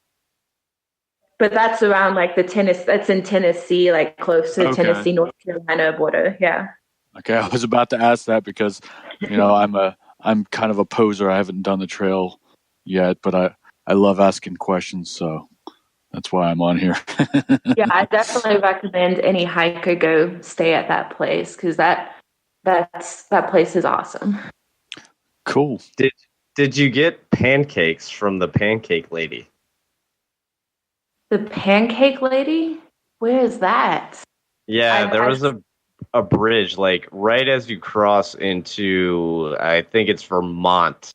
But that's around like that's in Tennessee, like close to the Tennessee, North Carolina border. Yeah. Okay. I was about to ask that because, I'm kind of a poser. I haven't done the trail yet, but I love asking questions. So that's why I'm on here. Yeah. I definitely recommend any hiker go stay at that place because that place is awesome. Cool. Did you get pancakes from the pancake lady? The pancake lady? Where is that? Yeah, there was a bridge like right as you cross into, I think it's Vermont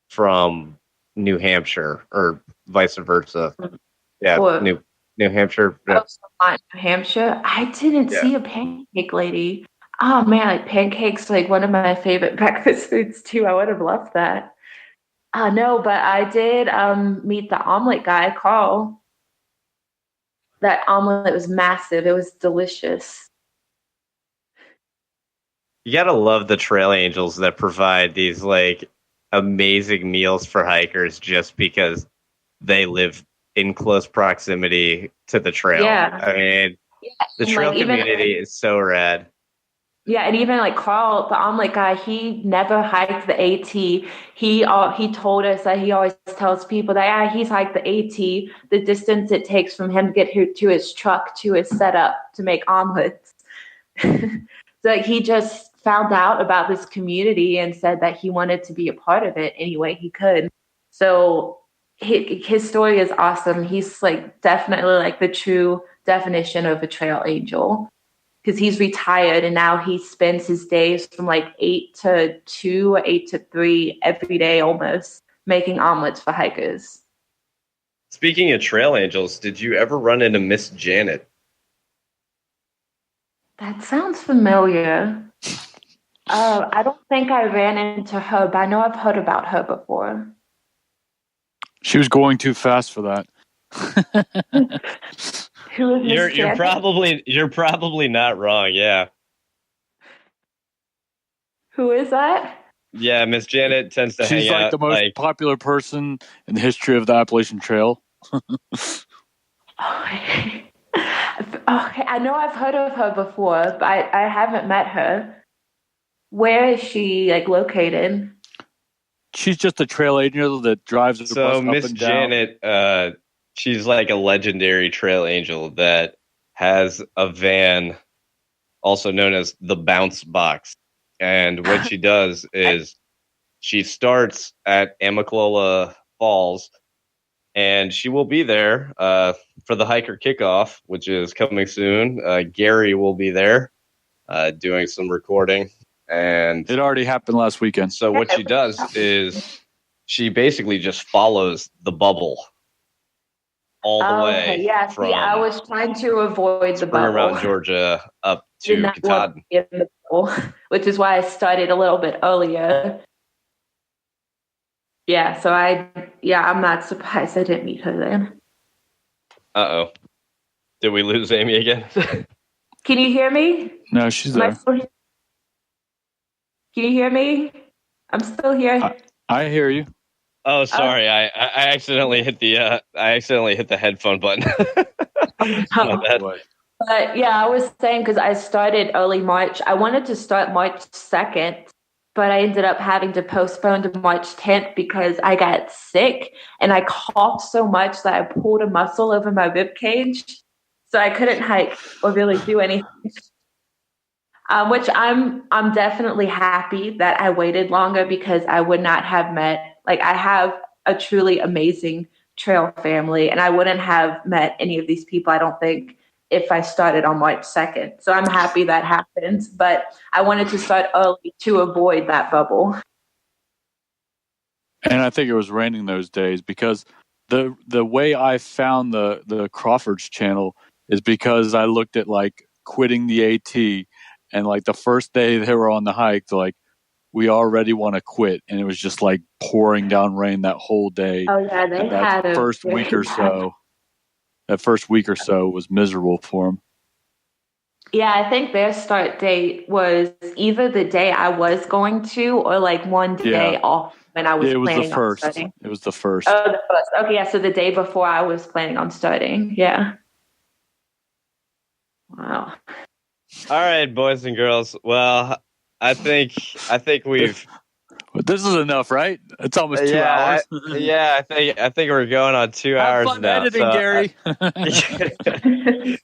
from New Hampshire or vice versa. Yeah, New Hampshire. Yeah. Vermont, New Hampshire. I didn't see a pancake lady. Oh man, like pancakes, like one of my favorite breakfast foods too. I would have loved that. No, but I did meet the omelet guy, Carl. That omelet was massive. It was delicious. You gotta love the trail angels that provide these like amazing meals for hikers just because they live in close proximity to the trail. Yeah. I mean, the trail community is so rad. Yeah, and even like Carl, the omelet guy, he never hiked the AT. He told us that he always tells people that he's hiked the AT, the distance it takes from him to get to his truck to his setup to make omelets. So he just found out about this community and said that he wanted to be a part of it any way he could. So his story is awesome. He's like definitely like the true definition of a trail angel. Because he's retired and now he spends his days from like 8 to 2 or 8 to 3 every day almost making omelets for hikers. Speaking of trail angels, did you ever run into Miss Janet? That sounds familiar. I don't think I ran into her, but I know I've heard about her before. She was going too fast for that. You're probably not wrong. Yeah. Who is that? Yeah, Miss Janet tends to hang out. She's like the most popular person in the history of the Appalachian Trail. Okay, I know I've heard of her before, but I haven't met her. Where is she like located? She's just a trail angel that drives the bus up and down. So Miss Janet, she's like a legendary trail angel that has a van, also known as the Bounce Box. And what she does is she starts at Amicalola Falls, and she will be there for the hiker kickoff, which is coming soon. Gary will be there doing some recording. And it already happened last weekend. So what she does is she basically just follows the bubble all the way. Okay. Yeah, see, I was trying to avoid the bubble. Around Georgia up to Katahdin. Which is why I started a little bit earlier. Yeah, so I'm not surprised I didn't meet her then. Uh-oh. Did we lose Amy again? Can you hear me? No, she's there. Can you hear me? I'm still here. I hear you. Oh, sorry. I accidentally hit the headphone button. But yeah, I was saying because I started early March. I wanted to start March 2nd, but I ended up having to postpone to March 10th because I got sick and I coughed so much that I pulled a muscle over my rib cage. So I couldn't hike or really do anything. Which I'm definitely happy that I waited longer because I would not have met, like I have a truly amazing trail family and I wouldn't have met any of these people, I don't think, if I started on March 2nd. So I'm happy that happened, but I wanted to start early to avoid that bubble. And I think it was raining those days because the way I found the Crawford's channel is because I looked at like quitting the AT. And like the first day they were on the hike, they're like, we already want to quit. And it was just like pouring down rain that whole day. Oh yeah, they had that first week or so. That first week or so was miserable for them. Yeah, I think their start date was either the day I was going to or like one day off when I was planning on starting. It was the first. Oh, the first. Okay, yeah, so the day before I was planning on starting. Yeah. Wow. All right, boys and girls. Well, I think we've. This is enough, right? It's almost 2 hours. I think we're going on 2 hours fun now. Editing, Gary.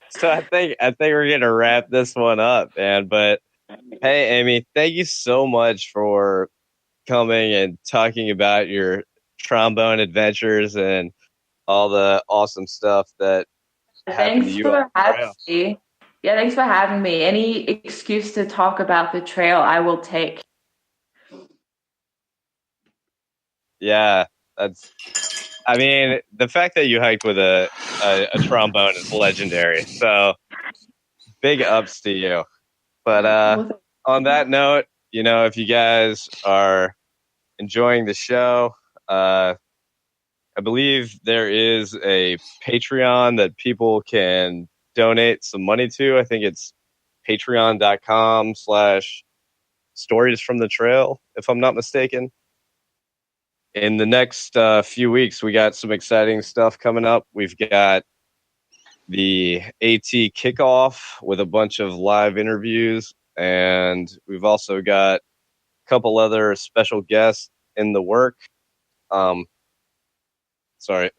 So I think we're gonna wrap this one up, man. But hey, Amy, thank you so much for coming and talking about your trombone adventures and all the awesome stuff that happened to you. Thanks for having me. Yeah, thanks for having me. Any excuse to talk about the trail, I will take. Yeah, I mean, the fact that you hiked with a trombone is legendary. So big ups to you. But on that note, if you guys are enjoying the show, I believe there is a Patreon that people can donate some money to. I think it's patreon.com/stories from the trail, if I'm not mistaken. In the next few weeks, we got some exciting stuff coming up. We've got the AT kickoff with a bunch of live interviews, and we've also got a couple other special guests in the work.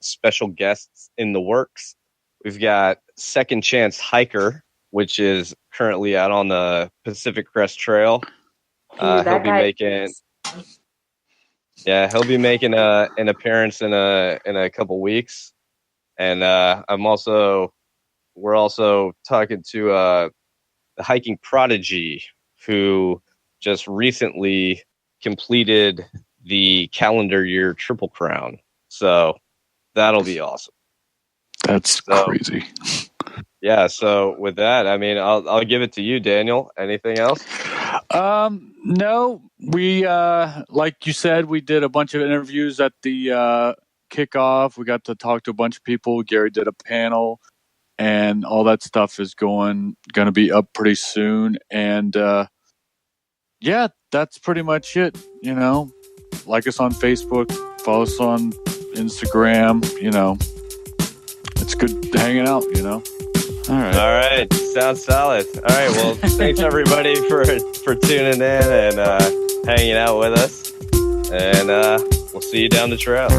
Special guests in the works. We've got Second Chance Hiker, which is currently out on the Pacific Crest Trail. He'll be making an appearance in a couple weeks, and we're also talking to the hiking prodigy who just recently completed the calendar year Triple Crown. So that'll be awesome. That's crazy. Yeah. So with that, I mean, I'll give it to you, Daniel. Anything else? No, we, like you said, we did a bunch of interviews at the kickoff. We got to talk to a bunch of people. Gary did a panel, and all that stuff is going to be up pretty soon. And yeah, that's pretty much it. You know, like us on Facebook, follow us on Instagram. You know, it's good hanging out. You know. All right. Sounds solid. All right. Well, thanks everybody for tuning in and hanging out with us. And we'll see you down the trail.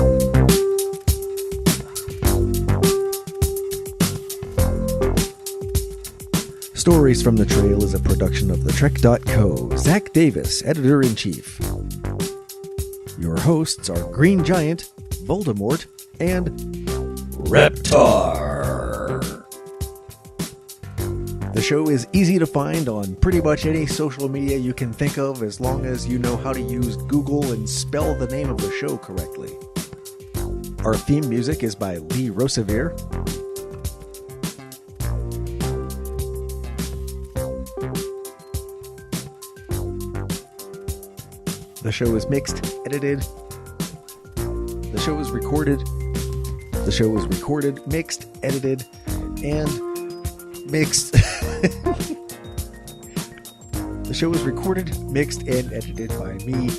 Stories from the Trail is a production of thetrek.co. Zach Davis, editor-in-chief. Your hosts are Green Giant, Voldemort, and Reptar. The show is easy to find on pretty much any social media you can think of, as long as you know how to use Google and spell the name of the show correctly. Our theme music is by Lee Rosevere. The show is mixed, edited. The show is recorded, mixed, edited, and mixed. The show is recorded, mixed, and edited by me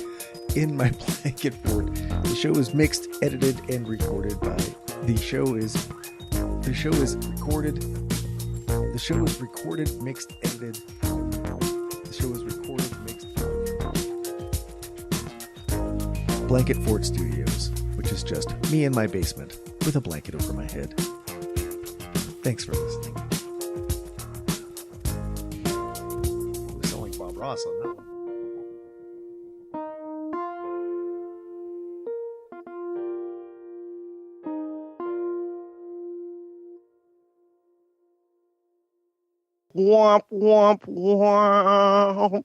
in my blanket fort. The show is mixed, edited, and recorded by. The show is recorded, mixed, edited. The show is recorded, mixed. Blanket Fort Studios, which is just me in my basement with a blanket over my head. Thanks for listening. We sound like Bob Ross on that one. Womp, womp, womp.